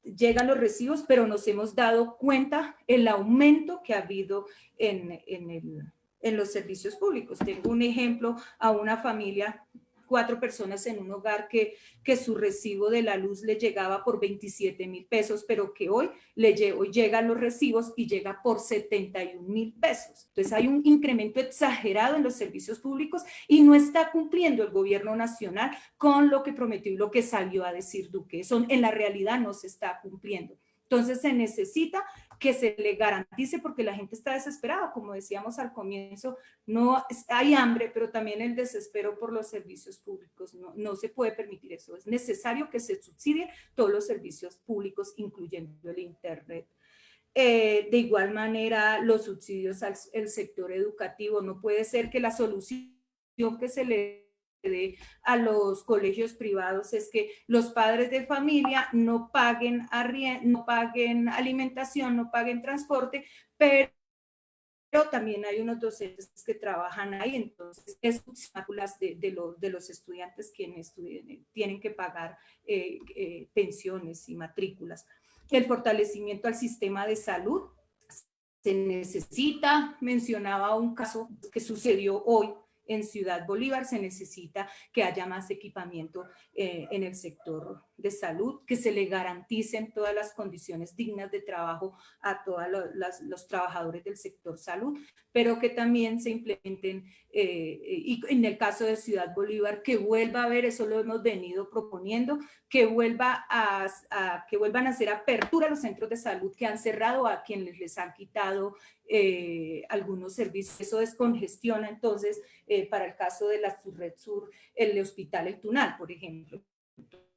llegan los recibos, pero nos hemos dado cuenta el aumento que ha habido en los servicios públicos. Tengo un ejemplo a una familia, 4 personas en un hogar que su recibo de la luz le llegaba por 27,000 pesos, pero que hoy llegan los recibos y llega por 71,000 pesos. Entonces hay un incremento exagerado en los servicios públicos y no está cumpliendo el gobierno nacional con lo que prometió y lo que salió a decir Duque. Eso en la realidad no se está cumpliendo. Entonces se necesita que se le garantice, porque la gente está desesperada, como decíamos al comienzo, no hay hambre, pero también el desespero por los servicios públicos, no se puede permitir eso, es necesario que se subsidien todos los servicios públicos, incluyendo el Internet. De igual manera, los subsidios al sector educativo, no puede ser que la solución que se le a los colegios privados es que los padres de familia no paguen alimentación, no paguen transporte, pero también hay unos docentes que trabajan ahí, entonces es máculas de los estudiantes quienes tienen que pagar pensiones y matrículas. El fortalecimiento al sistema de salud se necesita, mencionaba un caso que sucedió hoy en Ciudad Bolívar, se necesita que haya más equipamiento en el sector de salud, que se le garanticen todas las condiciones dignas de trabajo a todos los trabajadores del sector salud, pero que también se implementen, y en el caso de Ciudad Bolívar, que vuelva a haber, eso lo hemos venido proponiendo, que vuelvan a hacer apertura a los centros de salud que han cerrado, a quienes les han quitado algunos servicios. Eso descongestiona entonces, para el caso de la Red Sur, el Hospital El Tunal, por ejemplo.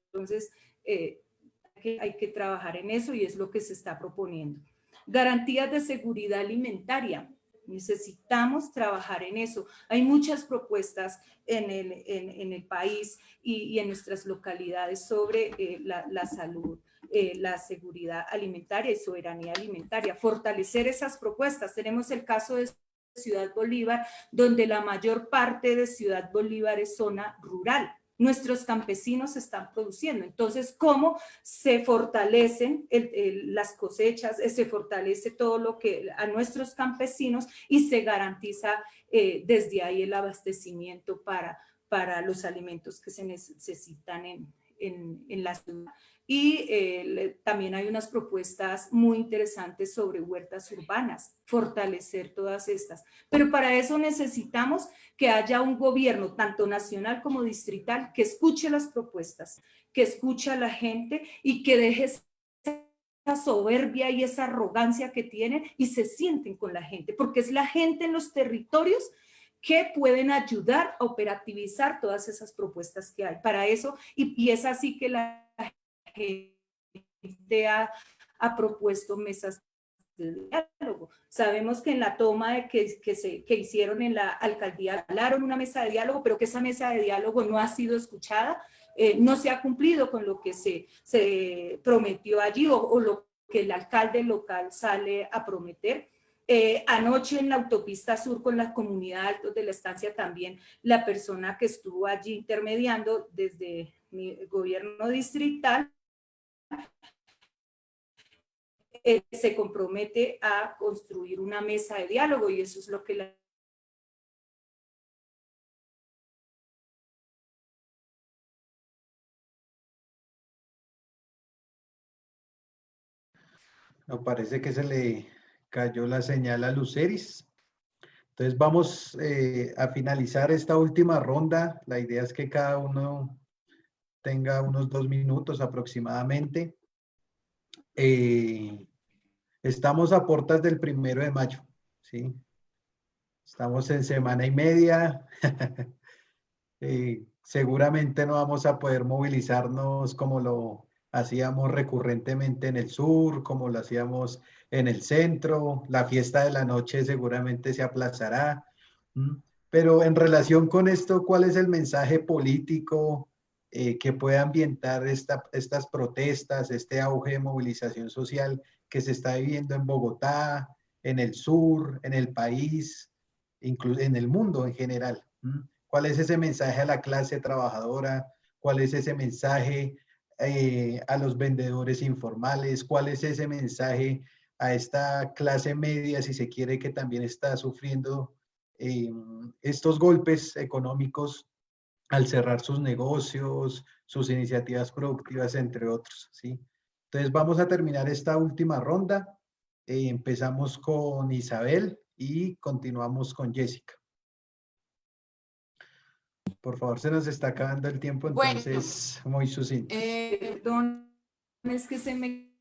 Entonces, hay que trabajar en eso y es lo que se está proponiendo. Garantías de seguridad alimentaria. Necesitamos trabajar en eso. Hay muchas propuestas en el país y en nuestras localidades sobre la salud, la seguridad alimentaria y soberanía alimentaria. Fortalecer esas propuestas. Tenemos el caso de Ciudad Bolívar, donde la mayor parte de Ciudad Bolívar es zona rural. Nuestros campesinos están produciendo. Entonces, ¿cómo se fortalecen las cosechas? Se fortalece todo lo que a nuestros campesinos y se garantiza desde ahí el abastecimiento para los alimentos que se necesitan en la ciudad. Y también hay unas propuestas muy interesantes sobre huertas urbanas, fortalecer todas estas. Pero para eso necesitamos que haya un gobierno, tanto nacional como distrital, que escuche las propuestas, que escuche a la gente y que deje esa soberbia y esa arrogancia que tienen y se sienten con la gente, porque es la gente en los territorios que pueden ayudar a operativizar todas esas propuestas que hay. Para eso, y es así que la gente ha propuesto mesas de diálogo. Sabemos que en la toma que hicieron en la alcaldía hablaron una mesa de diálogo, pero que esa mesa de diálogo no ha sido escuchada, no se ha cumplido con lo que se prometió allí o lo que el alcalde local sale a prometer. Anoche en la autopista sur con la comunidad Altos de la Estancia también, la persona que estuvo allí intermediando desde mi gobierno distrital se compromete a construir una mesa de diálogo y eso es lo que la
No, parece que se le cayó la señal a Luceris. Entonces vamos a finalizar esta última ronda. La idea es que cada uno tenga unos 2 minutos aproximadamente. Estamos a puertas del 1 de mayo, ¿sí? Estamos en semana y media. Seguramente no vamos a poder movilizarnos como lo hacíamos recurrentemente en el sur, como lo hacíamos en el centro. La fiesta de la noche seguramente se aplazará. Pero en relación con esto, ¿cuál es el mensaje político que puede ambientar estas protestas, este auge de movilización social que se está viviendo en Bogotá, en el sur, en el país, incluso en el mundo en general? ¿Cuál es ese mensaje a la clase trabajadora? ¿Cuál es ese mensaje a los vendedores informales? ¿Cuál es ese mensaje a esta clase media, si se quiere, que también está sufriendo estos golpes económicos al cerrar sus negocios, sus iniciativas productivas, entre otros, ¿sí? Entonces vamos a terminar esta última ronda. Empezamos con Isabel y continuamos con Jessica. Por favor, se nos está acabando el tiempo, entonces muy sucinto.
Perdón, es que se me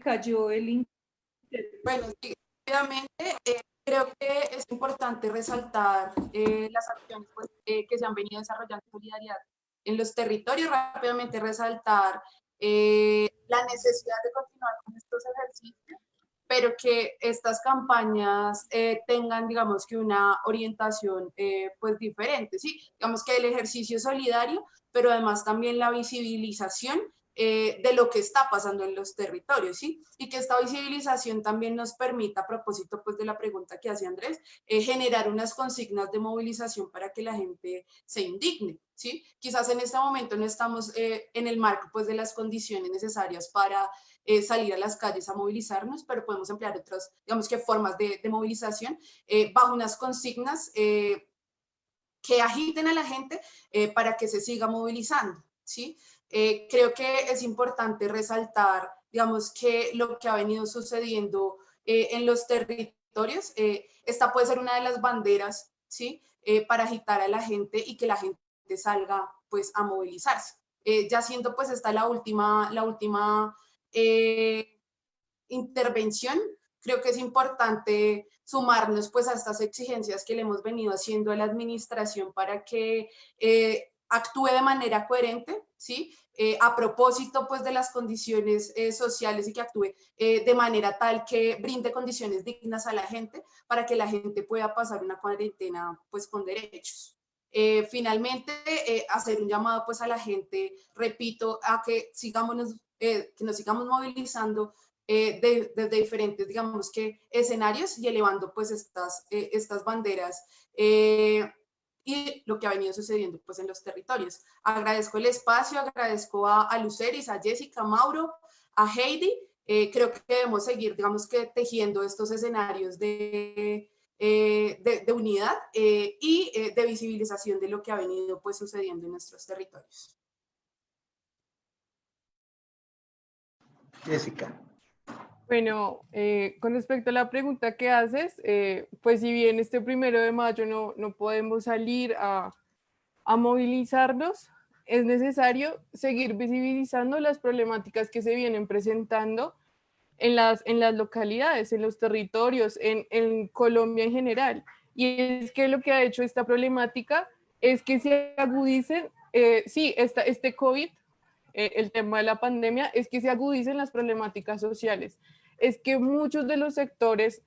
cayó el internet.
Bueno, sí, rápidamente, creo que es importante resaltar las acciones pues, que se han venido desarrollando en solidaridad en los territorios, rápidamente resaltar la necesidad de continuar con estos ejercicios, pero que estas campañas tengan, digamos, que una orientación pues diferente, ¿sí? Digamos que el ejercicio solidario, pero además también la visibilización de lo que está pasando en los territorios, ¿sí? Y que esta visibilización también nos permita, a propósito pues de la pregunta que hace Andrés, generar unas consignas de movilización para que la gente se indigne, ¿sí? Quizás en este momento no estamos en el marco pues de las condiciones necesarias para salir a las calles a movilizarnos, pero podemos emplear otras, digamos que formas de movilización bajo unas consignas que agiten a la gente para que se siga movilizando, ¿sí? Creo que es importante resaltar, digamos, que lo que ha venido sucediendo en los territorios, esta puede ser una de las banderas, ¿sí? Para agitar a la gente y que la gente salga, pues, a movilizarse. Ya siendo, pues, esta la última intervención, creo que es importante sumarnos, pues, a estas exigencias que le hemos venido haciendo a la administración para que actúe de manera coherente, ¿sí? A propósito, pues, de las condiciones sociales y que actúe de manera tal que brinde condiciones dignas a la gente para que la gente pueda pasar una cuarentena, pues, con derechos. Finalmente, hacer un llamado, pues, a la gente, repito, a que que nos sigamos movilizando desde diferentes, digamos que, escenarios y elevando, pues, estas banderas y lo que ha venido sucediendo pues en los territorios. Agradezco el espacio, agradezco a Luceris, a Jessica, a Mauro, a Heidi. Creo que debemos seguir, digamos que tejiendo estos escenarios de unidad y de visibilización de lo que ha venido pues sucediendo en nuestros territorios.
Jessica.
Bueno, con respecto a la pregunta que haces, pues si bien este 1 de mayo no podemos salir a movilizarnos, es necesario seguir visibilizando las problemáticas que se vienen presentando en las localidades, en los territorios, en Colombia en general. Y es que lo que ha hecho esta problemática es que se agudicen, sí, este COVID, el tema de la pandemia, es que se agudicen las problemáticas sociales. Es que muchos de los sectores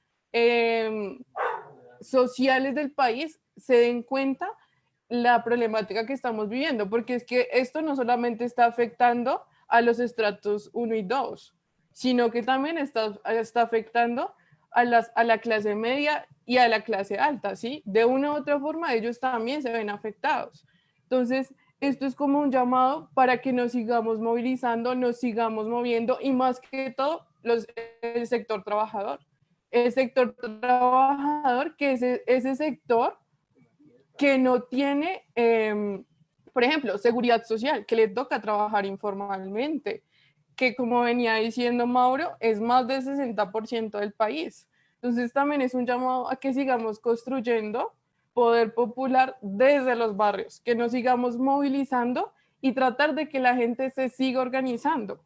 sociales del país se den cuenta la problemática que estamos viviendo, porque es que esto no solamente está afectando a los estratos 1 y 2, sino que también está afectando a la clase media y a la clase alta, ¿sí? De una u otra forma ellos también se ven afectados. Entonces, esto es como un llamado para que nos sigamos movilizando, nos sigamos moviendo y más que todo el sector trabajador. El sector trabajador, que es ese sector que no tiene, por ejemplo, seguridad social, que le toca trabajar informalmente, que como venía diciendo Mauro, es más del 60% del país. Entonces también es un llamado a que sigamos construyendo poder popular desde los barrios, que nos sigamos movilizando y tratar de que la gente se siga organizando.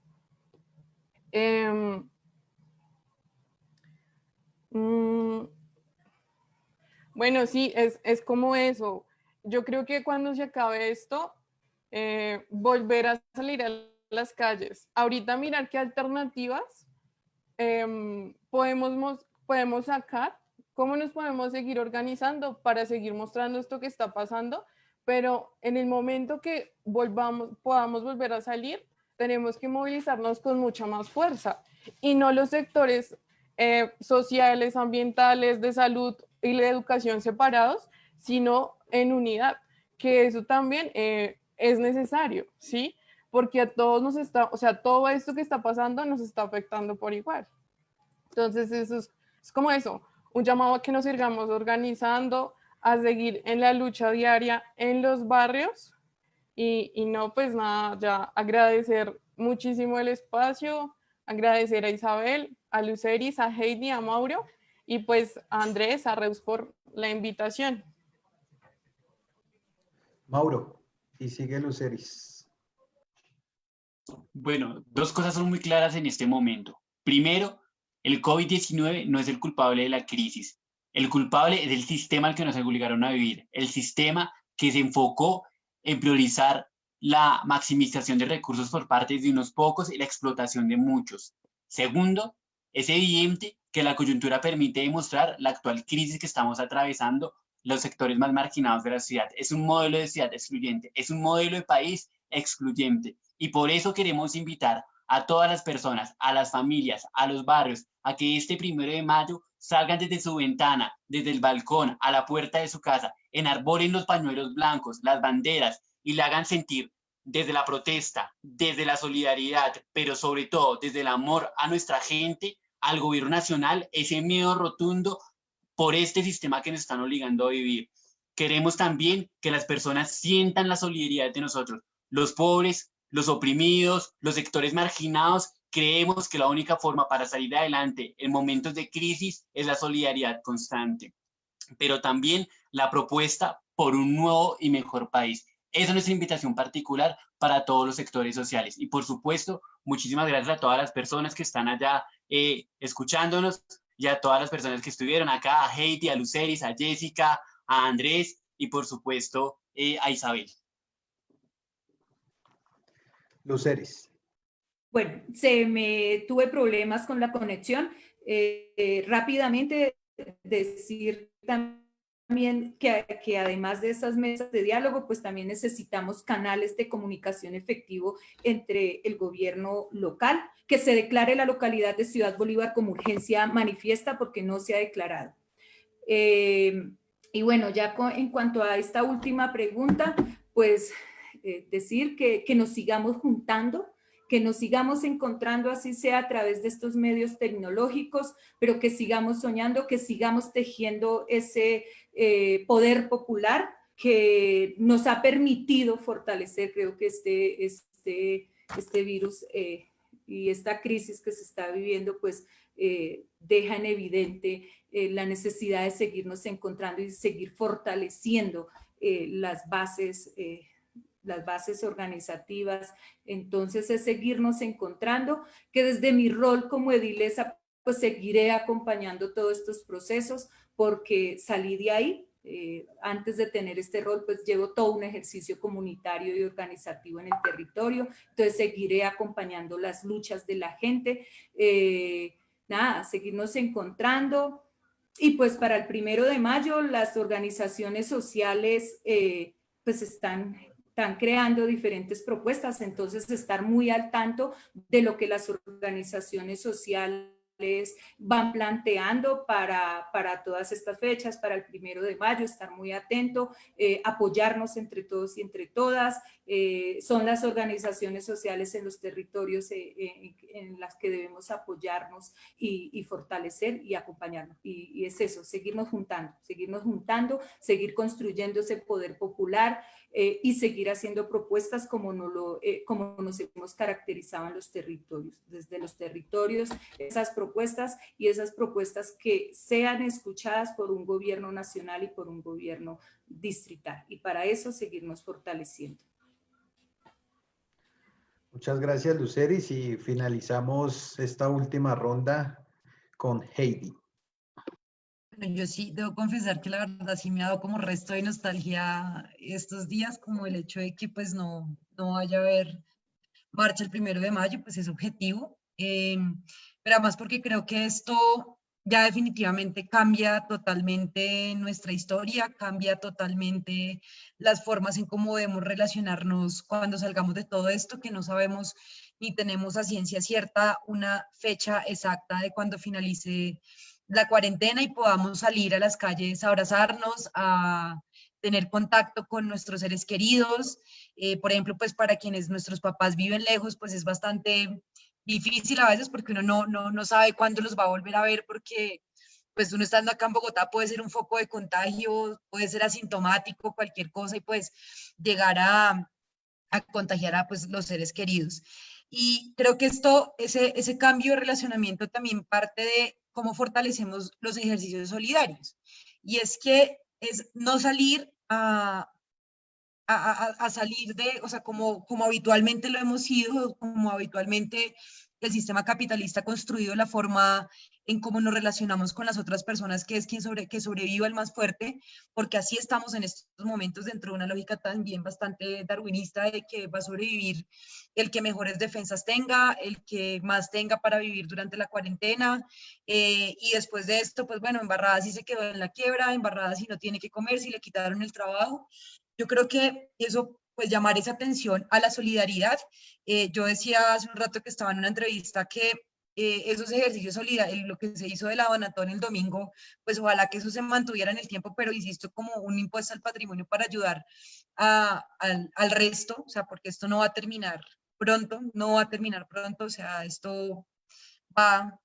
Bueno, sí, es como eso. Yo creo que cuando se acabe esto, volver a salir a las calles. Ahorita mirar qué alternativas podemos sacar, cómo nos podemos seguir organizando para seguir mostrando esto que está pasando, pero en el momento que podamos volver a salir, tenemos que movilizarnos con mucha más fuerza y no los sectores sociales, ambientales, de salud y la educación separados, sino en unidad, que eso también es necesario, ¿sí? Porque a todos nos está, o sea, todo esto que está pasando nos está afectando por igual. Entonces, eso es como eso, un llamado a que nos sigamos organizando, a seguir en la lucha diaria en los barrios y no, pues nada, ya agradecer muchísimo el espacio, agradecer a Isabel, a Luceris, a Heidi, a Mauro y pues a Andrés, a Reus por la invitación.
Mauro, y sigue Luceris.
Bueno, dos cosas son muy claras en este momento. Primero, el COVID-19 no es el culpable de la crisis. El culpable es el sistema al que nos obligaron a vivir, el sistema que se enfocó en priorizar la maximización de recursos por parte de unos pocos y la explotación de muchos. Segundo, es evidente que la coyuntura permite demostrar la actual crisis que estamos atravesando los sectores más marginados de la ciudad. Es un modelo de ciudad excluyente, es un modelo de país excluyente. Y por eso queremos invitar a todas las personas, a las familias, a los barrios, a que este 1 de mayo salgan desde su ventana, desde el balcón, a la puerta de su casa, enarbolen los pañuelos blancos, las banderas y le hagan sentir desde la protesta, desde la solidaridad, pero sobre todo desde el amor a nuestra gente, al gobierno nacional, ese miedo rotundo por este sistema que nos están obligando a vivir. Queremos también que las personas sientan la solidaridad de nosotros, los pobres, los oprimidos, los sectores marginados. Creemos que la única forma para salir adelante en momentos de crisis es la solidaridad constante, pero también la propuesta por un nuevo y mejor país. Esa es nuestra invitación particular para todos los sectores sociales. Y por supuesto, muchísimas gracias a todas las personas que están allá escuchándonos y a todas las personas que estuvieron acá, a Heidi, a Luceris, a Jessica, a Andrés y por supuesto a Isabel.
Luceris.
Bueno, tuve problemas con la conexión. Rápidamente decir también que además de esas mesas de diálogo, pues también necesitamos canales de comunicación efectivo entre el gobierno local, que se declare la localidad de Ciudad Bolívar como urgencia manifiesta porque no se ha declarado. Y bueno, ya en cuanto a esta última pregunta, pues decir que nos sigamos juntando, que nos sigamos encontrando, así sea a través de estos medios tecnológicos, pero que sigamos soñando, que sigamos tejiendo ese poder popular que nos ha permitido fortalecer, creo que este virus y esta crisis que se está viviendo, pues deja en evidente la necesidad de seguirnos encontrando y seguir fortaleciendo las bases organizativas. Entonces es seguirnos encontrando, que desde mi rol como edilesa pues seguiré acompañando todos estos procesos porque salí de ahí. Antes de tener este rol pues llevo todo un ejercicio comunitario y organizativo en el territorio, entonces seguiré acompañando las luchas de la gente. Nada, seguirnos encontrando y pues para el 1 de mayo las organizaciones sociales pues están creando diferentes propuestas, entonces estar muy al tanto de lo que las organizaciones sociales van planteando para todas estas fechas, para el 1 de mayo, estar muy atento, apoyarnos entre todos y entre todas. Son las organizaciones sociales en los territorios en las que debemos apoyarnos y fortalecer y acompañarnos. Y es eso, seguirnos juntando, seguir construyendo ese poder popular y seguir haciendo propuestas como nos hemos caracterizado en los territorios. Desde los territorios, esas propuestas que sean escuchadas por un gobierno nacional y por un gobierno distrital. Y para eso seguirnos fortaleciendo.
Muchas gracias, Luceris, y finalizamos esta última ronda con Heidi.
Bueno, yo sí debo confesar que la verdad sí me ha dado como resto de nostalgia estos días, como el hecho de que pues no vaya a haber marcha el 1 de mayo, pues es objetivo, pero además porque creo que esto ya definitivamente cambia totalmente nuestra historia, cambia totalmente las formas en cómo debemos relacionarnos cuando salgamos de todo esto, que no sabemos ni tenemos a ciencia cierta una fecha exacta de cuando finalice la cuarentena y podamos salir a las calles a abrazarnos, a tener contacto con nuestros seres queridos. Por ejemplo, pues para quienes nuestros papás viven lejos, pues es bastante difícil a veces porque uno no sabe cuándo los va a volver a ver, porque pues uno estando acá en Bogotá puede ser un foco de contagio, puede ser asintomático, cualquier cosa, y pues llegar a contagiar a pues, los seres queridos. Y creo que ese cambio de relacionamiento también parte de cómo fortalecemos los ejercicios solidarios. Y es que es no salir a salir de, o sea, como habitualmente lo hemos sido, como habitualmente el sistema capitalista ha construido la forma en cómo nos relacionamos con las otras personas, que es que sobreviva el más fuerte, porque así estamos en estos momentos dentro de una lógica también bastante darwinista de que va a sobrevivir el que mejores defensas tenga, el que más tenga para vivir durante la cuarentena, y después de esto, pues bueno, embarrada si se quedó en la quiebra, embarrada si no tiene que comer, si le quitaron el trabajo. Yo creo que eso, pues llamar esa atención a la solidaridad. Yo decía hace un rato que estaba en una entrevista que esos ejercicios solidarios, lo que se hizo de la Donatón el domingo, pues ojalá que eso se mantuviera en el tiempo, pero insisto, como un impuesto al patrimonio para ayudar al resto, o sea, porque esto no va a terminar pronto, o sea, esto va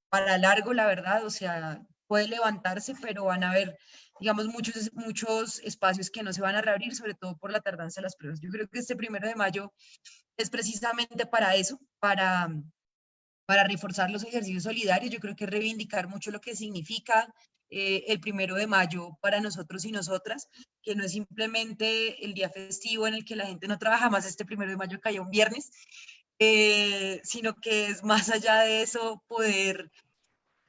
para largo, la verdad, o sea, puede levantarse, pero van a haber, digamos, muchos espacios que no se van a reabrir, sobre todo por la tardanza de las pruebas. Yo creo que este 1 de mayo es precisamente para eso, para reforzar los ejercicios solidarios. Yo creo que reivindicar mucho lo que significa el 1 de mayo para nosotros y nosotras, que no es simplemente el día festivo en el que la gente no trabaja, más este 1 de mayo caía un viernes, sino que es más allá de eso poder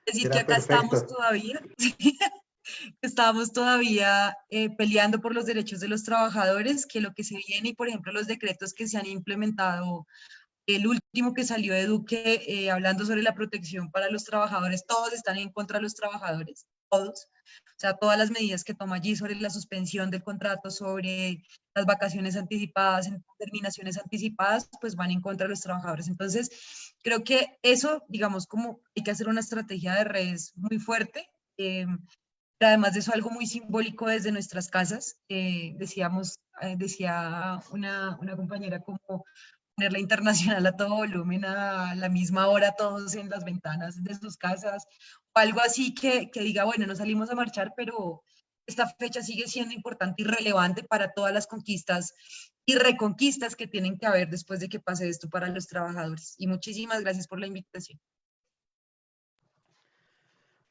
decir que acá estamos todavía, estamos todavía peleando por los derechos de los trabajadores, que lo que se viene y por ejemplo los decretos que se han implementado, el último que salió de Duque hablando sobre la protección para los trabajadores, todos están en contra de los trabajadores, todos. O sea, todas las medidas que toma allí sobre la suspensión del contrato, sobre las vacaciones anticipadas, terminaciones anticipadas, pues van en contra de los trabajadores. Entonces, creo que eso, digamos, como hay que hacer una estrategia de redes muy fuerte, pero además de eso, algo muy simbólico desde nuestras casas. Decía una compañera como poner la internacional a todo volumen a la misma hora, todos en las ventanas de sus casas, o algo así que diga, bueno, no salimos a marchar, pero esta fecha sigue siendo importante y relevante para todas las conquistas y reconquistas que tienen que haber después de que pase esto para los trabajadores. Y muchísimas gracias por la invitación.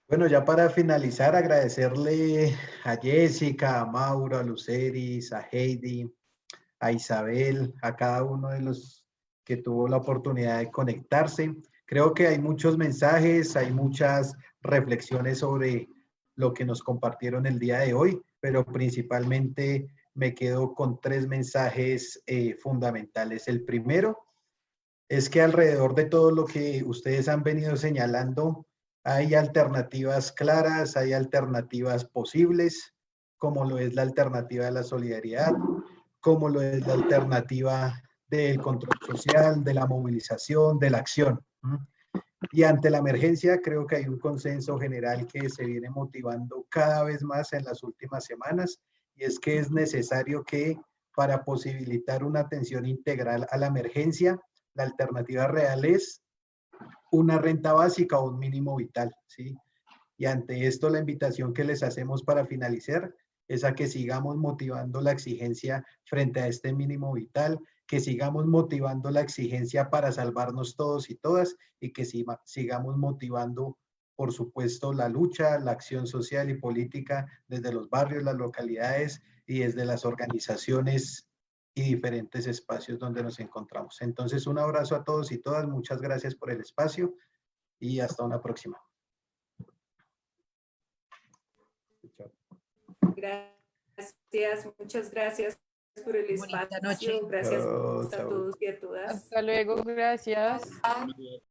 Bueno, ya para finalizar, agradecerle a Jessica, a Mauro, a Luceris, a Heidi, a Isabel, a cada uno de los que tuvo la oportunidad de conectarse. Creo que hay muchos mensajes, hay muchas reflexiones sobre lo que nos compartieron el día de hoy, pero principalmente me quedo con 3 mensajes fundamentales. El primero es que alrededor de todo lo que ustedes han venido señalando, hay alternativas claras, hay alternativas posibles, como lo es la alternativa de la solidaridad, como lo es la alternativa del control social, de la movilización, de la acción. Y ante la emergencia creo que hay un consenso general que se viene motivando cada vez más en las últimas semanas, y es que es necesario que para posibilitar una atención integral a la emergencia, la alternativa real es una renta básica o un mínimo vital, ¿sí? Y ante esto la invitación que les hacemos para finalizar es a que sigamos motivando la exigencia frente a este mínimo vital, que sigamos motivando la exigencia para salvarnos todos y todas, y que sigamos motivando, por supuesto, la lucha, la acción social y política desde los barrios, las localidades y desde las organizaciones y diferentes espacios donde nos encontramos. Entonces, un abrazo a todos y todas, muchas gracias por el espacio y hasta una próxima.
Gracias, muchas gracias por el
Bonita
espacio.
noche.
Gracias
Chao,
a
chao.
todos y a todas.
Hasta luego, gracias.